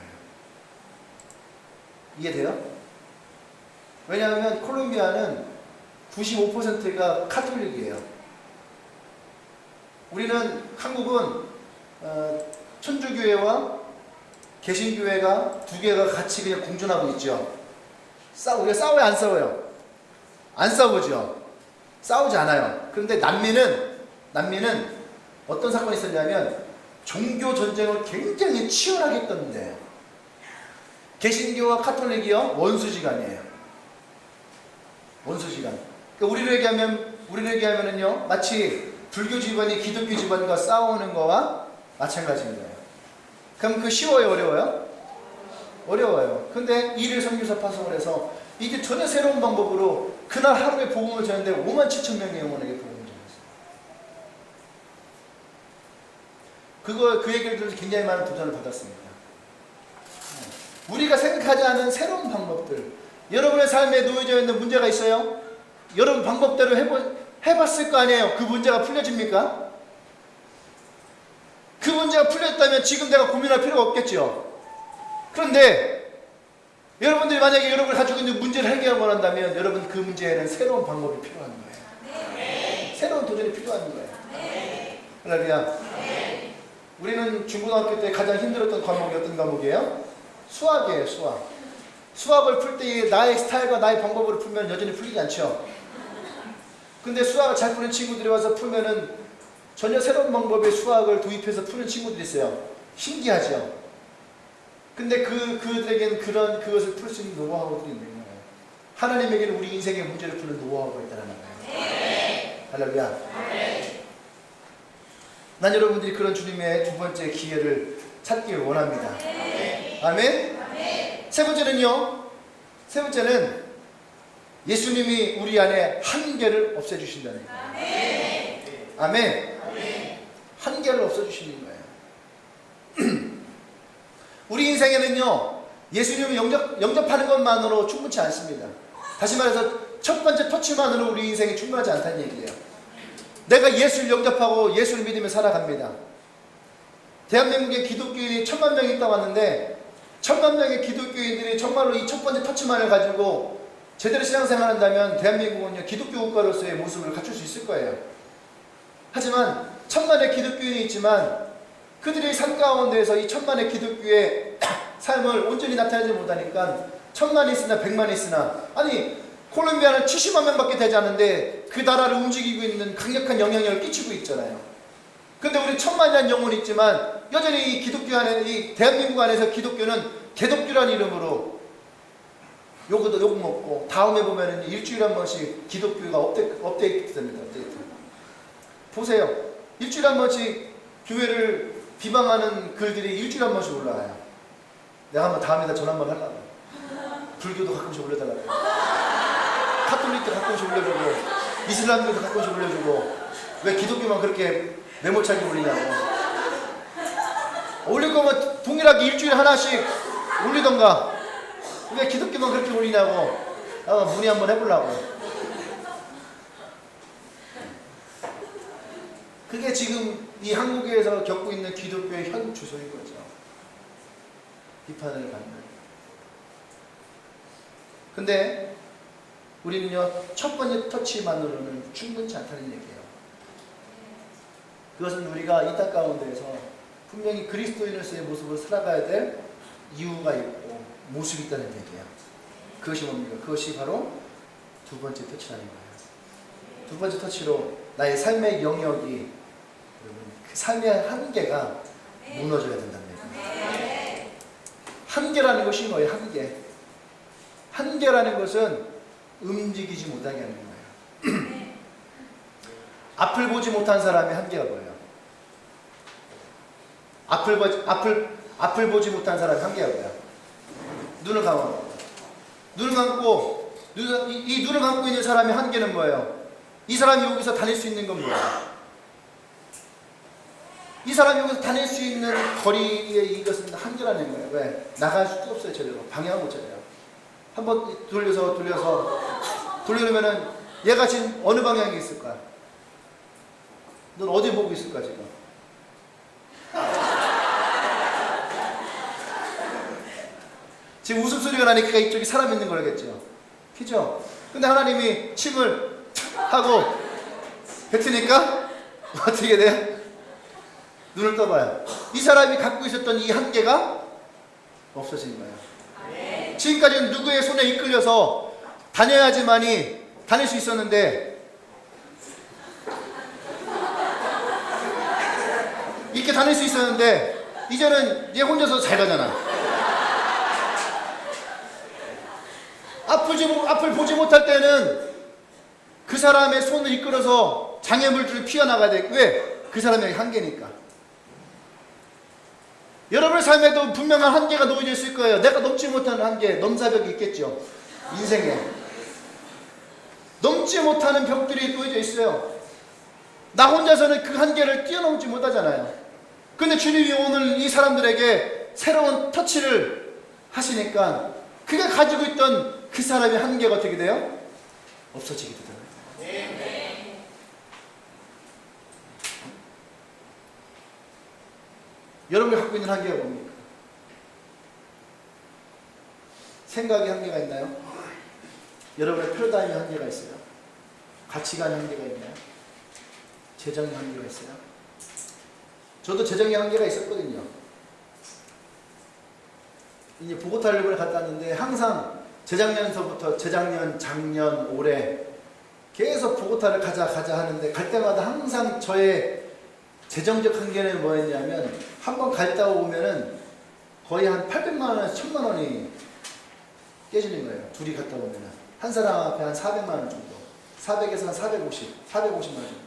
이해돼요? 왜냐하면 콜롬비아는 95%가 카톨릭이에요. 우리는 한국은 천주교회와 개신교회가 두 개가 같이 그냥 공존하고 있죠. 우리가 싸워요, 안 싸워요? 안 싸우죠. 싸우지 않아요. 그런데 남미는 어떤 사건이 있었냐면 종교 전쟁을 굉장히 치열하게 했던 데예요. 개신교와 카톨릭이요, 원수지간이에요. 원수지간. 그러니까 우리를 얘기하면은요, 마치 불교 집안이 기독교 집안과 싸우는 거와 마찬가지인 거예요. 그럼 그 쉬워요, 어려워요? 어려워요. 근데 일일 선교사 파송을 해서 이게 전혀 새로운 방법으로 그날 하루에 복음을 전했는데 57,000명의 영혼에게 복음을 전했어요. 그 얘기를 들어서 굉장히 많은 도전을 받았습니다. 우리가 생각하지 않은 새로운 방법들. 여러분의 삶에 놓여져 있는 문제가 있어요? 여러분 방법대로 해봤을 거 아니에요? 그 문제가 풀려집니까? 그 문제가 풀렸다면 지금 내가 고민할 필요가 없겠죠. 그런데 여러분들이 만약에 여러분이 가지고 있는 문제를 해결하고 한다면 여러분 그 문제에는 새로운 방법이 필요한 거예요. 네. 새로운 도전이 필요한 거예요. 네. 할렐루야. 네. 우리는 중고등학교 때 가장 힘들었던 과목이 어떤 과목이에요? 수학이에요. 수학을 풀 때 나의 스타일과 나의 방법으로 풀면 여전히 풀리지 않죠. 근데 수학을 잘 푸는 친구들이 와서 풀면은 전혀 새로운 방법의 수학을 도입해서 푸는 친구들이 있어요. 신기하죠. 근데 그들에게는 그것을 풀 수 있는 노하우들이 있는 거예요. 하나님에게는 우리 인생의 문제를 푸는 노하우가 있다는 거예요. 네. 할렐루야. 네. 난 여러분들이 그런 주님의 두 번째 기회를 찾기를 원합니다. 네. 아멘. 네. 세 번째는 예수님이 우리 안에 한계를 없애주신다는 거예요. 아멘. 아멘. 한계를 없애주시는 거예요. 우리 인생에는요, 예수님을 영접하는 것만으로 충분치 않습니다. 다시 말해서 첫 번째 터치만으로 우리 인생이 충분하지 않다는 얘기예요. 내가 예수를 영접하고 예수를 믿으며 살아갑니다. 대한민국에 기독교인이 1000만 명이 있다 왔는데 1000만 명의 기독교인들이 정말로 이 첫 번째 터치만을 가지고 제대로 신앙생활 한다면 대한민국은요, 기독교 국가로서의 모습을 갖출 수 있을 거예요. 하지만 1000만의 기독교인이 있지만 그들의 삶 가운데에서 이 1000만의 기독교의 삶을 온전히 나타내지 못하니까 1000만이 있으나 100만이 있으나, 아니 콜롬비아는 70만 명밖에 되지 않는데 그 나라를 움직이고 있는 강력한 영향력을 끼치고 있잖아요. 근데 우리 1000만이라는 영혼이 있지만 여전히 이 기독교 안에, 이 대한민국 안에서 기독교는 개독교라는 이름으로 욕 먹고, 다음에 보면은 일주일에 한 번씩 기독교가 업데이트 됩니다. 업데이트. 보세요. 일주일에 한 번씩 교회를 비방하는 글들이 일주일에 한 번씩 올라와요. 내가 한번 다음에다 전화 한번 하려고. 불교도 가끔씩 올려달라고. 카톨릭도 가끔씩 올려주고, 이슬람교도 가끔씩 올려주고, 왜 기독교만 그렇게 메모차게 올리냐고. 올릴 거면 동일하게 일주일에 하나씩 올리던가. 왜 기독교만 그렇게 올리냐고. 문의 한번 해보려고. 그게 지금 이 한국에서 겪고 있는 기독교의 현 주소인 거죠. 비판을 받는. 근데 우리는요, 첫 번째 터치만으로는 충분치 않다는 얘기예요. 그것은 우리가 이 땅 가운데에서 분명히 그리스도인으로서의 모습을 살아가야 될 이유가 있고 모습이 있다는 얘기예요. 그것이 뭡니까? 그것이 바로 두 번째 터치라는 거예요. 두 번째 터치로 나의 삶의 영역이, 여러분, 그 삶의 한계가 무너져야 된다는 얘기입니다. 한계라는 것이 뭐예요? 한계. 한계라는 것은 움직이지 못하게 하는 거예요. 앞을 보지 못한 사람의 한계가 뭐예요? 앞을 보지 못한 사람의 한계가 뭐예요? 눈을 감아. 눈을 감고, 이 눈을 감고 있는 사람의 한계는 뭐예요? 이 사람이 여기서 다닐 수 있는 건 뭐예요? 이 사람이 여기서 다닐 수 있는 거리에 이것은 한계라는 거예요. 왜? 나갈 수도 없어요, 제대로. 방향을 못 찾아요. 한번 돌려놓으면은 얘가 지금 어느 방향에 있을까? 넌 어디 보고 있을까, 지금? 지금 웃음소리가 나니까 이쪽에 사람 있는 거라겠죠? 그죠? 근데 하나님이 침을 하고 뱉으니까 어떻게 돼? 눈을 떠봐요. 이 사람이 갖고 있었던 이 한계가 없어진 거예요. 지금까지는 누구의 손에 이끌려서 다녀야지만이 다닐 수 있었는데, 이렇게 다닐 수 있었는데 이제는 얘 혼자서 잘 가잖아. 앞을 보지 못할 때는 그 사람의 손을 이끌어서 장애물들을 피어나가야 돼. 왜? 그 사람의 한계니까. 여러분의 삶에도 분명한 한계가 놓여져 있을 거예요. 내가 넘지 못하는 한계, 넘사벽이 있겠죠. 인생에 넘지 못하는 벽들이 놓여져 있어요. 나 혼자서는 그 한계를 뛰어넘지 못하잖아요. 근데 주님이 오늘 이 사람들에게 새로운 터치를 하시니까 그가 가지고 있던 그 사람의 한계가 어떻게 돼요? 없어지게 되잖아요. 여러분이 갖고 있는 한계가 뭡니까? 생각의 한계가 있나요? 여러분의 패러다임의 한계가 있어요? 가치관의 한계가 있나요? 재정의 한계가 있어요? 저도 재정의 한계가 있었거든요. 이제 보고타를 이번에 갔다 왔는데 항상 재작년서부터 재작년, 작년, 올해 계속 보고타를 가자 하는데 갈 때마다 항상 저의 재정적 한계는 뭐였냐면 한 번 갔다 오면은 거의 한 800만 원에서 1000만 원이 깨지는 거예요. 둘이 갔다 오면은 한 사람 앞에 한 400만 원 정도, 400에서 한 450만 원 정도.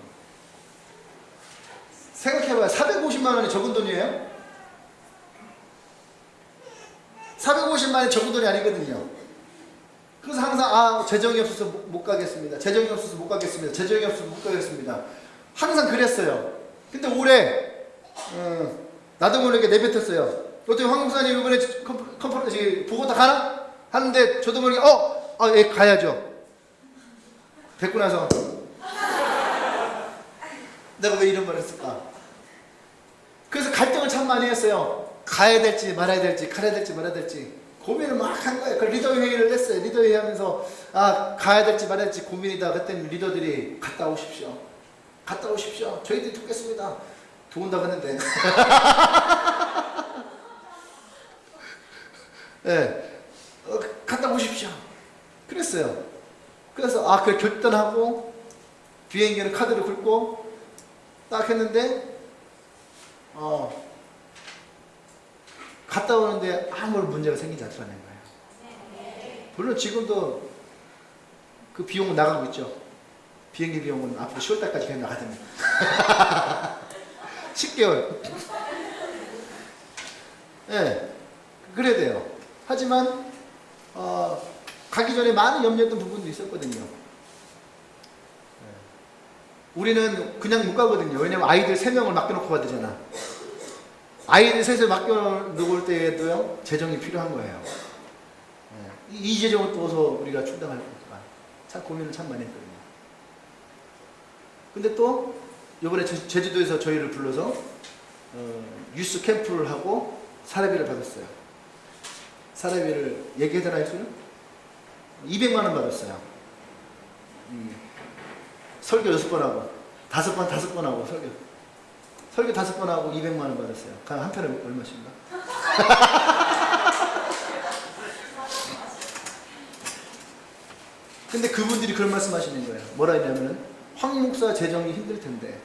생각해봐요. 450만 원이 적은 돈이에요? 450만 원이 적은 돈이 아니거든요. 그래서 항상 재정이 없어서 못 가겠습니다. 재정이 없어서 못 가겠습니다. 재정이 없어서 못 가겠습니다. 항상 그랬어요. 근데 올해 나도 모르게 내뱉었어요. 어떻게 황 목사님 이번에 컨퍼런스 보고 다 가나? 하는데 저도 모르게 예, 가야죠. 뵙고 나서 내가 왜 이런 말을 했을까? 그래서 갈등을 참 많이 했어요. 가야 될지 말아야 될지, 가야 될지 말아야 될지 고민을 막 한 거예요. 그래서 리더 회의를 했어요. 리더 회의 하면서 가야 될지 말아야 될지 고민이다. 그랬더니 리더들이 갔다 오십시오. 갔다 오십시오. 저희들이 돕겠습니다. 도운다고 했는데 네, 갔다 오십시오. 그랬어요. 그래서 그래 결단하고 비행기는 카드를 긁고 딱 했는데 갔다 오는데 아무런 문제가 생기지 않더라는 거예요. 물론 지금도 그 비용은 나가고 있죠. 비행기 비용은 앞으로 10월달까지 그냥 나가됩니다. 10개월. 네, 그래야 돼요. 하지만 가기 전에 많은 염려했던 부분도 있었거든요. 우리는 그냥 못 가거든요. 왜냐면 아이들 3명을 맡겨놓고 가야 되잖아. 아이들 셋을 맡겨놓을 때에도요, 재정이 필요한 거예요. 이 재정을 또서 우리가 충당할 거니까. 참 고민을 참 많이 했거든요. 근데 또, 이번에 제주도에서 저희를 불러서, 유스 캠프를 하고 사례비를 받았어요. 사례비를 얘기해드나 했어요? 200만원 받았어요. 설교 6번 하고, 5번 하고, 설교 5번 하고 200만원 받았어요. 한 편에 얼마십니까? 근데 그분들이 그런 말씀 하시는 거예요. 뭐라 했냐면, 황 목사 재정이 힘들 텐데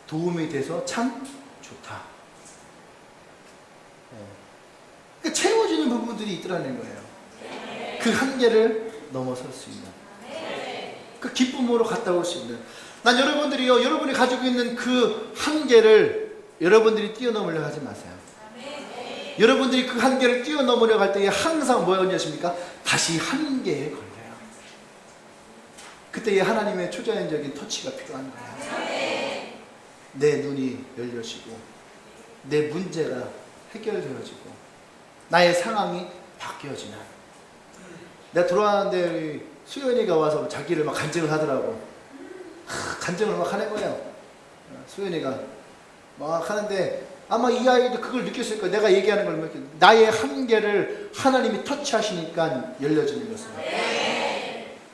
도움이 돼서 참 좋다. 그러니까 채워지는 부분들이 있더라는 거예요. 그 한계를 넘어설 수 있는, 그 기쁨으로 갔다 올 수 있는. 난 여러분들이요, 여러분이 가지고 있는 그 한계를 여러분들이 뛰어넘으려고 하지 마세요. 여러분들이 그 한계를 뛰어넘으려고 할 때에 항상 뭐였냐십니까? 다시 한계에 걸려요. 그때에 하나님의 초자연적인 터치가 필요한 거예요. 내 눈이 열려지고 내 문제가 해결되어지고 나의 상황이 바뀌어지는. 내가 돌아왔는데 수연이가 와서 자기를 막 간증을 하더라고. 간증을 막 하는 거예요. 수연이가 막 하는데 아마 이 아이도 그걸 느꼈을 거예요. 내가 얘기하는 걸 느꼈어요. 나의 한계를 하나님이 터치하시니까 열려지는 것입니다.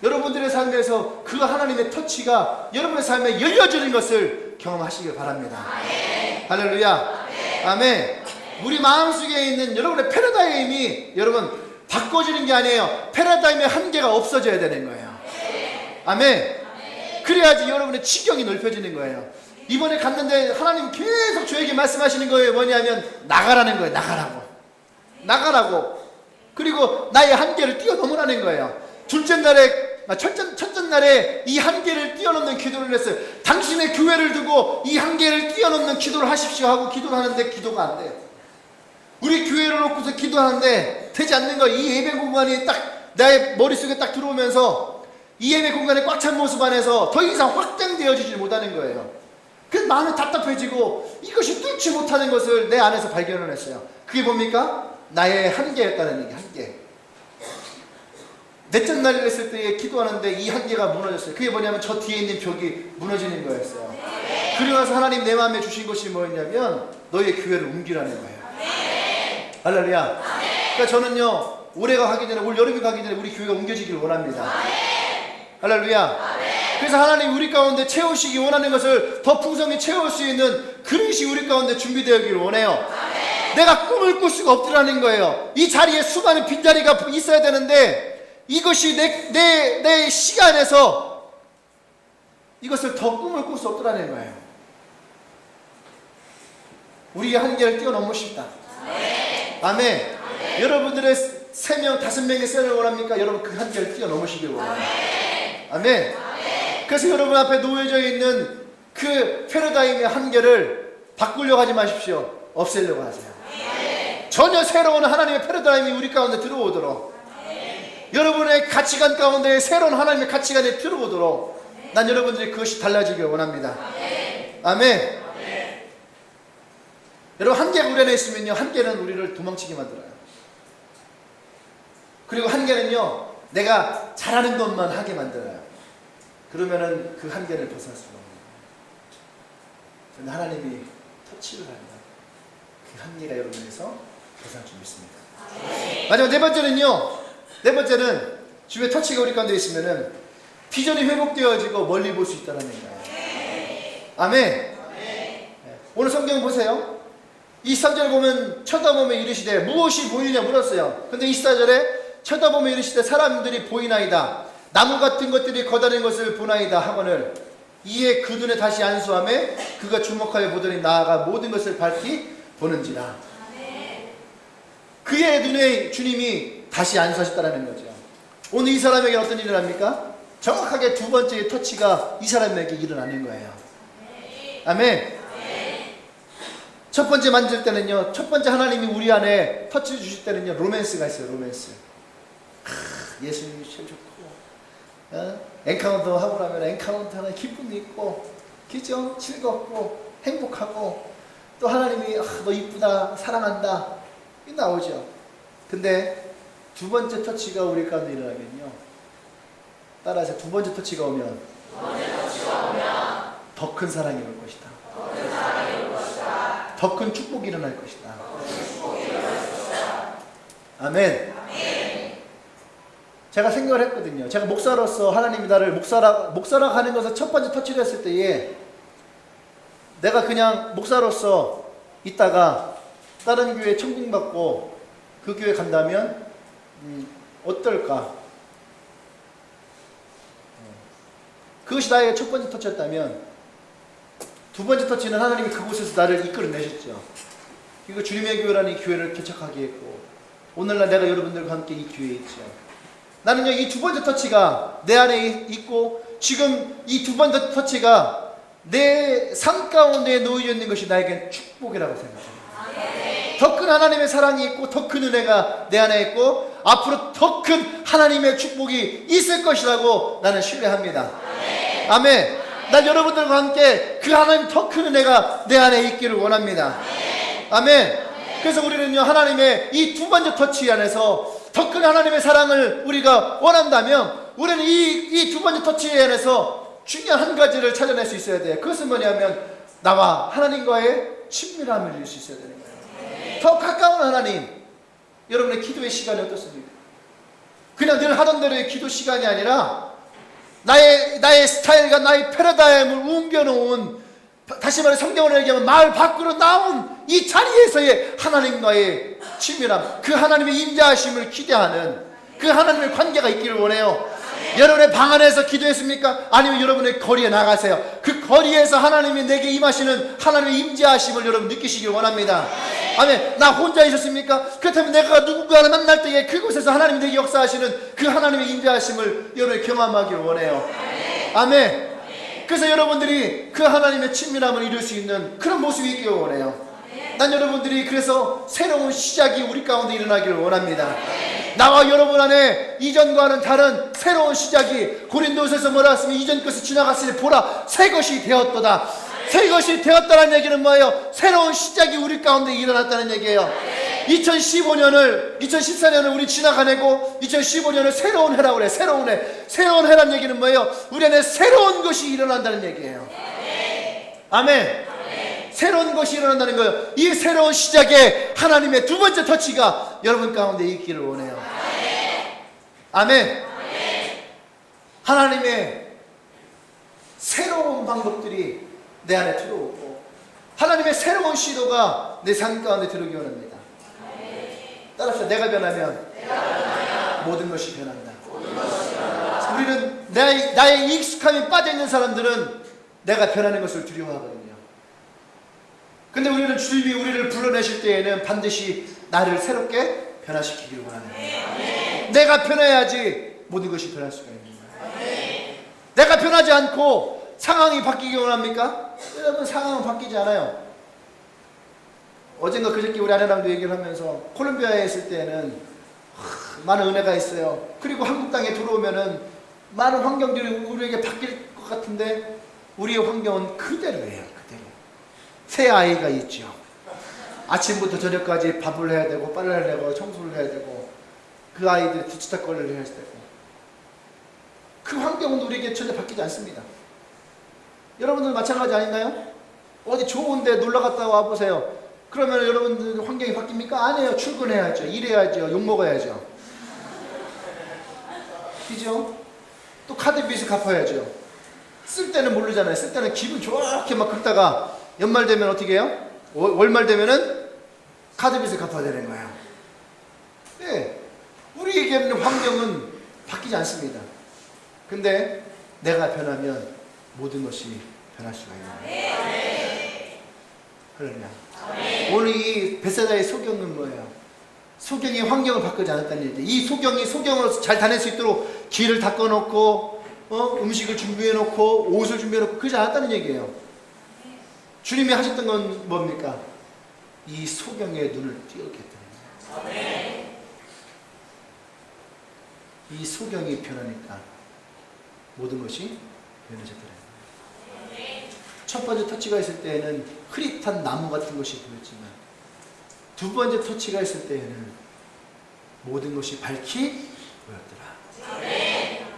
여러분들의 삶에서 그 하나님의 터치가 여러분의 삶에 열려지는 것을 경험하시길 바랍니다. 할렐루야. 아멘. 우리 마음속에 있는 여러분의 패러다임이 여러분 바꿔지는 게 아니에요. 패러다임의 한계가 없어져야 되는 거예요. 아멘. 그래야지 여러분의 지경이 넓혀지는 거예요. 이번에 갔는데 하나님 계속 저에게 말씀하시는 거예요. 뭐냐면 나가라는 거예요. 나가라고. 그리고 나의 한계를 뛰어넘으라는 거예요. 첫째 날에 이 한계를 뛰어넘는 기도를 했어요. 당신의 교회를 두고 이 한계를 뛰어넘는 기도를 하십시오 하고 기도를 하는데 기도가 안 돼요. 우리 교회를 놓고서 기도하는데 되지 않는 거예요. 이 예배 공간이 딱 나의 머릿속에 딱 들어오면서 이 예배 공간에 꽉 찬 모습 안에서 더 이상 확장되어지지 못하는 거예요. 그래서 마음이 답답해지고 이것이 뚫지 못하는 것을 내 안에서 발견을 했어요. 그게 뭡니까? 나의 한계였다는 얘기. 한계. 넷째 날을 했을 때 기도하는데 이 한계가 무너졌어요. 그게 뭐냐면 저 뒤에 있는 벽이 무너지는 거였어요. 그리고 나서 하나님 내 마음에 주신 것이 뭐였냐면 너희의 교회를 옮기라는 거예요. 할렐루야. 그러니까 저는요, 올해가 가기 전에, 올 여름이 가기 전에 우리 교회가 옮겨지기를 원합니다. 할렐루야. 그래서 하나님 우리 가운데 채우시기 원하는 것을 더 풍성히 채울 수 있는 그릇이 우리 가운데 준비되기를 원해요. 내가 꿈을 꿀 수가 없더라는 거예요. 이 자리에 수많은 빈자리가 있어야 되는데 이것이 내 시간에서 이것을 더 꿈을 꿀 수 없더라는 거예요. 우리의 한계를 뛰어넘고 싶다. 아멘. 여러분들의 3명, 5명의 셀을 원합니까? 여러분 그 한계를 뛰어넘으시길 원합니다. 아멘. 그래서 여러분 앞에 놓여져 있는 그 패러다임의 한계를 바꾸려고 하지 마십시오. 없애려고 하세요. 전혀 새로운 하나님의 패러다임이 우리 가운데 들어오도록, 여러분의 가치관 가운데 새로운 하나님의 가치관이 들어오도록 난 여러분들이 그것이 달라지길 원합니다. 아멘. 여러분 한계가 우리 안에 있으면요, 한계는 우리를 도망치게 만들어요. 그리고 한계는요, 내가 잘하는 것만 하게 만들어요. 그러면은 그 한계를 벗어날 수가 없는 거예요. 하나님이 터치를 합니다. 그 한계가 여러분에서 벗어날 줄 믿습니다. 마지막 네 번째는 주변에 터치가 우리 가운데 있으면은 비전이 회복되어지고 멀리 볼 수 있다는 거예요. 아멘. 오늘 성경 보세요. 이 3절 보면 쳐다보며 이르시되 무엇이 보이느냐 물었어요. 근데 이 4절에 쳐다보며 이르시되 사람들이 보이나이다. 나무 같은 것들이 거다른 것을 보나이다 하거늘 이에 그 눈에 다시 안수하며 그가 주목하여 보더니 나아가 모든 것을 밝히 보는지라. 그의 눈에 주님이 다시 안수하셨다는 거죠. 오늘 이 사람에게 어떤 일을 합니까? 정확하게 두 번째의 터치가 이 사람에게 일어나는 거예요. 아멘. 첫 번째 만질 때는요, 첫 번째 하나님이 우리 안에 터치 주실 때는요, 로맨스가 있어요. 로맨스. 예수님이 제일 좋고, 엔카운터 하고 나면 엔카운터는 기쁨이 있고, 그죠? 즐겁고 행복하고, 또 하나님이 너 이쁘다, 사랑한다, 이 나오죠. 근데 두 번째 터치가 우리 가운데 일어나면요, 따라서 두 번째 터치가 오면 더 큰 사랑이 올 것이다. 더 큰 축복이 일어날 것이다. 아멘. 제가 생각을 했거든요. 제가 목사로서 하나님이 나를 목사라 가는 것을 첫 번째 터치를 했을 때에 내가 그냥 목사로서 있다가 다른 교회에 청빙받고 그 교회 어떨까? 그것이 나의 첫 번째 터치였다면, 두 번째 터치는 하나님이 그곳에서 나를 이끌어내셨죠. 그리고 주님의 교회라는 이 교회를 개척하게 했고, 오늘날 내가 여러분들과 함께 이 교회에 있죠. 나는요, 이 두 번째 터치가 내 안에 있고, 지금 이 두 번째 터치가 내 삶 가운데 놓여 있는 것이 나에겐 축복이라고 생각합니다. 더 큰 하나님의 사랑이 있고, 더 큰 은혜가 내 안에 있고, 앞으로 더 큰 하나님의 축복이 있을 것이라고 나는 신뢰합니다. 아멘. 난 여러분들과 함께 그 하나님 더 큰 은혜가 내 안에 있기를 원합니다. 아멘. 그래서 우리는요, 하나님의 이 두 번째 터치 안에서 더 큰 하나님의 사랑을 우리가 원한다면, 우리는 이 두 번째 터치 안에서 중요한 한 가지를 찾아낼 수 있어야 돼요. 그것은 뭐냐면, 나와 하나님과의 친밀함을 이룰 수 있어야 되는 거예요. 더 가까운 하나님. 여러분의 기도의 시간이 어떻습니까? 그냥 늘 하던 대로의 기도 시간이 아니라 나의 스타일과 나의 패러다임을 옮겨놓은, 다시 말해 성경으로 얘기하면 마을 밖으로 나온 이 자리에서의 하나님과의 친밀함, 그 하나님의 임재하심을 기대하는 그 하나님의 관계가 있기를 원해요. 여러분의 방 안에서 기도했습니까? 아니면 여러분의 거리에 나가세요. 그 거리에서 하나님이 내게 임하시는 하나님의 임재하심을 여러분 느끼시길 원합니다. 아멘. 나 혼자 있었습니까? 그렇다면 내가 누군가를 만날 때에 그곳에서 하나님이 내게 역사하시는 그 하나님의 임재하심을 여러분이 경험하길 원해요. 아멘. 그래서 여러분들이 그 하나님의 친밀함을 이룰 수 있는 그런 모습이 있길 원해요. 난 여러분들이 그래서 새로운 시작이 우리 가운데 일어나기를 원합니다. 나와 여러분 안에 이전과는 다른 새로운 시작이, 고린도서에서 뭐라 했으면 이전 것이 지나갔으니 보라 새 것이 되었도다. 새 것이 되었다는 얘기는 뭐예요? 새로운 시작이 우리 가운데 일어났다는 얘기예요. 2014년을 우리 지나가내고 2015년을 새로운 해라고 그래. 새로운 해. 새로운 해란 얘기는 뭐예요? 우리 안에 새로운 것이 일어난다는 얘기예요. 아멘. 새로운 것이 일어난다는 거예요. 이 새로운 시작에 하나님의 두 번째 터치가 여러분 가운데 있기를 원해요. 아멘. 하나님의 새로운 방법들이 내 안에 들어오고, 하나님의 새로운 시도가 내 삶 가운데 들어오기 원합니다. 따라서 내가 변하면 모든 것이 변한다. 우리는 나의 익숙함이 빠져있는 사람들은 내가 변하는 것을 두려워하거든요. 근데 우리는 주님이 우리를 불러내실 때에는 반드시 나를 새롭게 변화시키기를 원합니다. 내가 변해야지 모든 것이 변할 수가 있는 거예요. 내가 변하지 않고 상황이 바뀌기 원합니까? 여러분, 상황은 바뀌지 않아요. 어젠가 그저께 우리 아내랑도 얘기를 하면서 콜롬비아에 있을 때는 많은 은혜가 있어요. 그리고 한국 땅에 들어오면은 많은 환경들이 우리에게 바뀔 것 같은데 우리의 환경은 그대로예요. 그대로. 새 아이가 있죠. 아침부터 저녁까지 밥을 해야 되고 빨래를 해야 되고 청소를 해야 되고 그 아이들 뒤치다거리를 해야 되고, 그 환경은 우리에게 전혀 바뀌지 않습니다. 여러분들 마찬가지 아닌가요? 어디 좋은데 놀러 갔다 와보세요. 그러면 여러분들 환경이 바뀝니까? 아니에요. 출근해야죠. 일해야죠. 욕먹어야죠. 그죠? 또 카드 빚을 갚아야죠. 쓸 때는 모르잖아요. 쓸 때는 기분 좋게 막 긁다가 연말 되면 어떻게 해요? 월말 되면은 카드 빚을 갚아야 되는 거예요. 네. 우리에게는 환경은 바뀌지 않습니다. 근데 내가 변하면 모든 것이 변할 수가 있는 거예요. 그러냐? 오늘 이 베세다의 소경은 뭐예요? 소경이 환경을 바꾸지 않았다는 얘기. 이 소경으로 잘 다닐 수 있도록 길을 닦아놓고 음식을 준비해놓고 옷을 준비해놓고 그러지 않았다는 얘기예요. 주님이 하셨던 건 뭡니까? 이 소경의 눈을 띄었기 때문에. 이 소경이 변하니까 모든 것이 변해졌더래요. 첫 번째 터치가 있을 때에는 흐릿한 나무 같은 것이 보였지만 두 번째 터치가 있을 때에는 모든 것이 밝히 보였더라.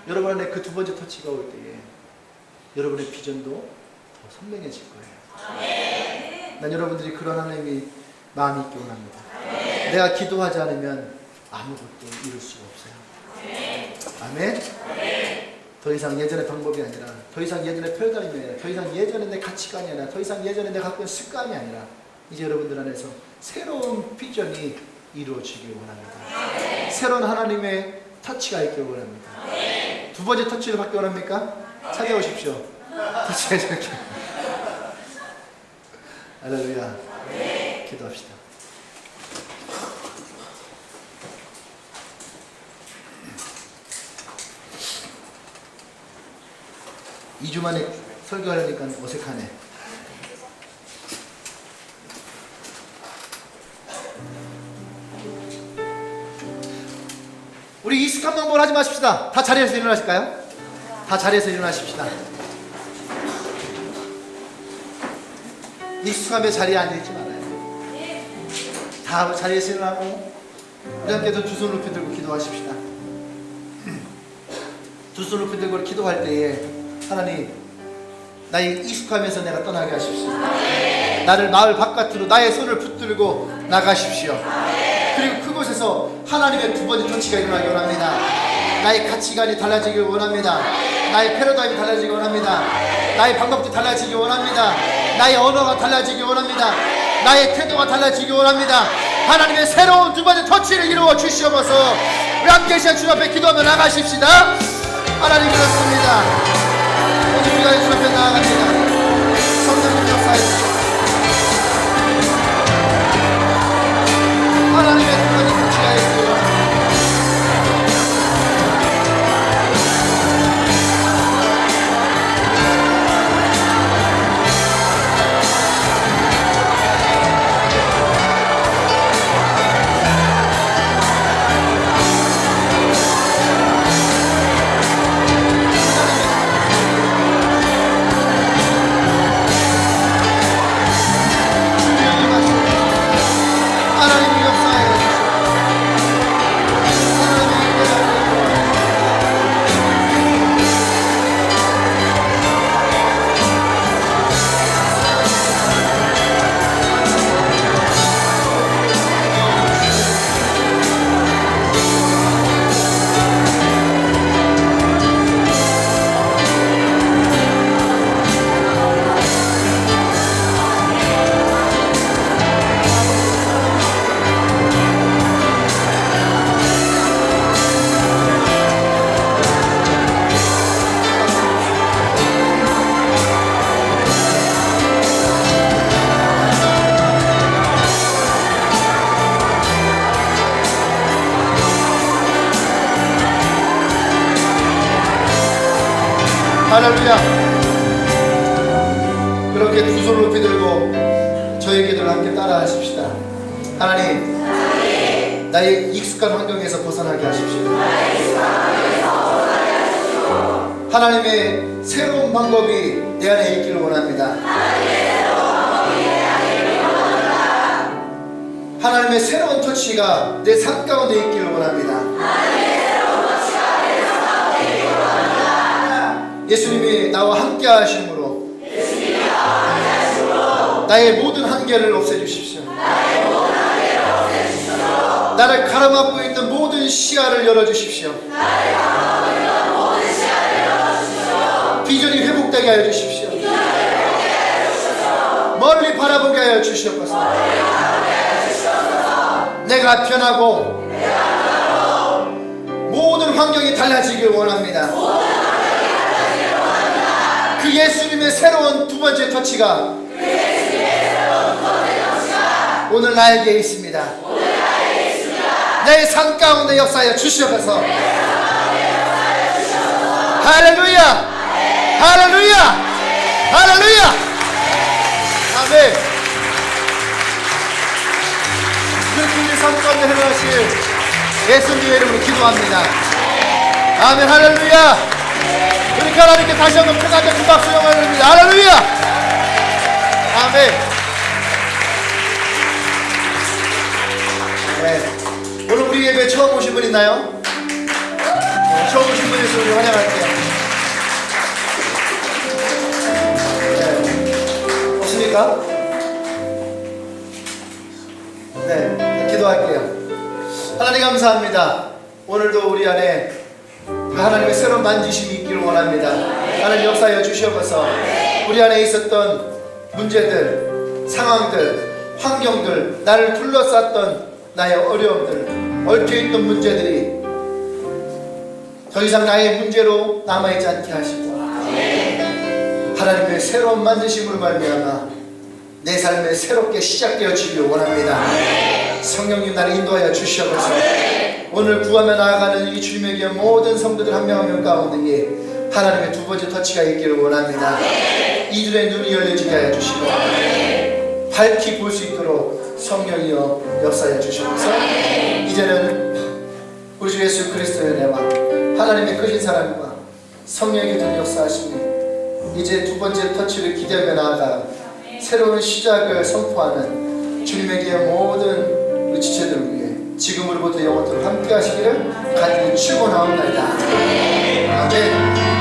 여러분 안에 그 두 번째 터치가 올 때에 여러분의 비전도 더 선명해질 거예요. 난 여러분들이 그런 하나님의 마음이 있기 원합니다. 내가 기도하지 않으면 아무것도 이룰 수가 없어요. 아멘. 더 이상 예전의 방법이 아니라, 더 이상 예전의 패러다임이 아니라, 더 이상 예전의 내 가치관이 아니라, 더 이상 예전에 내가 갖고 있는 습관이 아니라 이제 여러분들 안에서 새로운 비전이 이루어지길 원합니다. 새로운 하나님의 터치가 있길 원합니다. 두 번째 터치를 받기 원합니까? 찾아오십시오. 같이 이렇게. 할렐루야. 기도합시다. 이 주 만에 설교하려니까 어색하네. 우리 익숙한 방법을 하지 마십시다. 다 자리에서 일어나실까요? 다 자리에서 일어나십시다. 익숙함에 자리에 앉아있지 말아요. 다 자리에서 일어나고 우리 함께도 두 손 높이 들고 기도하십시다. 두 손 높이 들고 기도할 때에 하나님, 나의 익숙함에서 내가 떠나게 하십시오. 나를 마을 바깥으로 나의 손을 붙들고 나가십시오. 그리고 그곳에서 하나님의 두 번째 터치가 일어나기 원합니다. 나의 가치관이 달라지길 원합니다. 나의 패러다임이 달라지기 원합니다. 나의 방법도 달라지기 원합니다. 나의 언어가 달라지기 원합니다. 나의 태도가 달라지기 원합니다. 하나님의 새로운 두 번째 터치를 이루어 주시옵소서. 우리 함께 시간 주 앞에 기도하며 나가십시다. 하나님 그렇습니다. 오늘 우리가 주 앞에 나아갑니다. 성령님 역사해 주시옵소서. 하나님의 두 번째 터치가 있고요. 할렐루야. 그렇게 두 손을 높이 들고 저의 기도를 함께 따라 하십시다. 하나님, 나의 익숙한 환경에서 벗어나게 하십시오. 하나님의 새로운 방법이 내 안에 있기를 원합니다. 하나님의 새로운 터치가 내 삶 가운데 있기를 원합니다. 예수님이 나와 함께 하심으로 나의 모든 한계를 없애주십시오. 나를 가로막고 있는 모든 시야를 열어주십시오. 비전이 회복되게 하여 주십시오. 멀리 바라보게 하여 주시옵소서. 내가 변하고 모든 환경이 달라지길 원합니다. 그 예수님의 새로운 두 번째 터치가 오늘 나에게 있습니다. 내 삶 가운데 역사하여 주시옵소서. 할렐루야, 할렐루야, 할렐루야. 아멘. 그렇게 우리 삶 가운데 행하실 예수님의 이름으로 기도합니다. 아멘. 할렐루야. 우리 하나님께 다시 한번 크게 큰 박수 영광을 드립니다. 할렐루야. 아멘. 네. 오늘 우리 예배 처음 오신 분 있나요? 네, 처음 오신 분 있으면 우리 환영할게요. 네. 없습니까? 네, 기도할게요. 하나님 감사합니다. 오늘도 우리 안에 하나님의 새로운 만지심이 있기를 원합니다. 하나님 역사하여 주시옵소서. 우리 안에 있었던 문제들, 상황들, 환경들, 나를 둘러쌌던 나의 어려움들, 얽혀있던 문제들이 더 이상 나의 문제로 남아있지 않게 하시고 하나님의 새로운 만드심으로 말미암아 내 삶에 새롭게 시작되어 주길 원합니다. 성령님 나를 인도하여 주시옵소서. 오늘 구하며 나아가는 이 주님의 교회 모든 성도들 한 명 한 명 가운데에 하나님의 두 번째 터치가 있기를 원합니다. 이들의 눈이 열려지게 하여 주시고 밝히 볼 수 있도록 성령이여 역사하여 주시옵소서. 이제는 우리 주 예수 그리스도의 은혜와 하나님의 크신 사랑과 성령의 기도를 역사하시니 이제 두 번째 터치를 기대하며 나아가 새로운 시작을 선포하는 주님의 교회 모든 우리 지체들을 위해 지금으로부터 영원토록 함께 하시기를 간절히 축원하옵나이다. 아멘.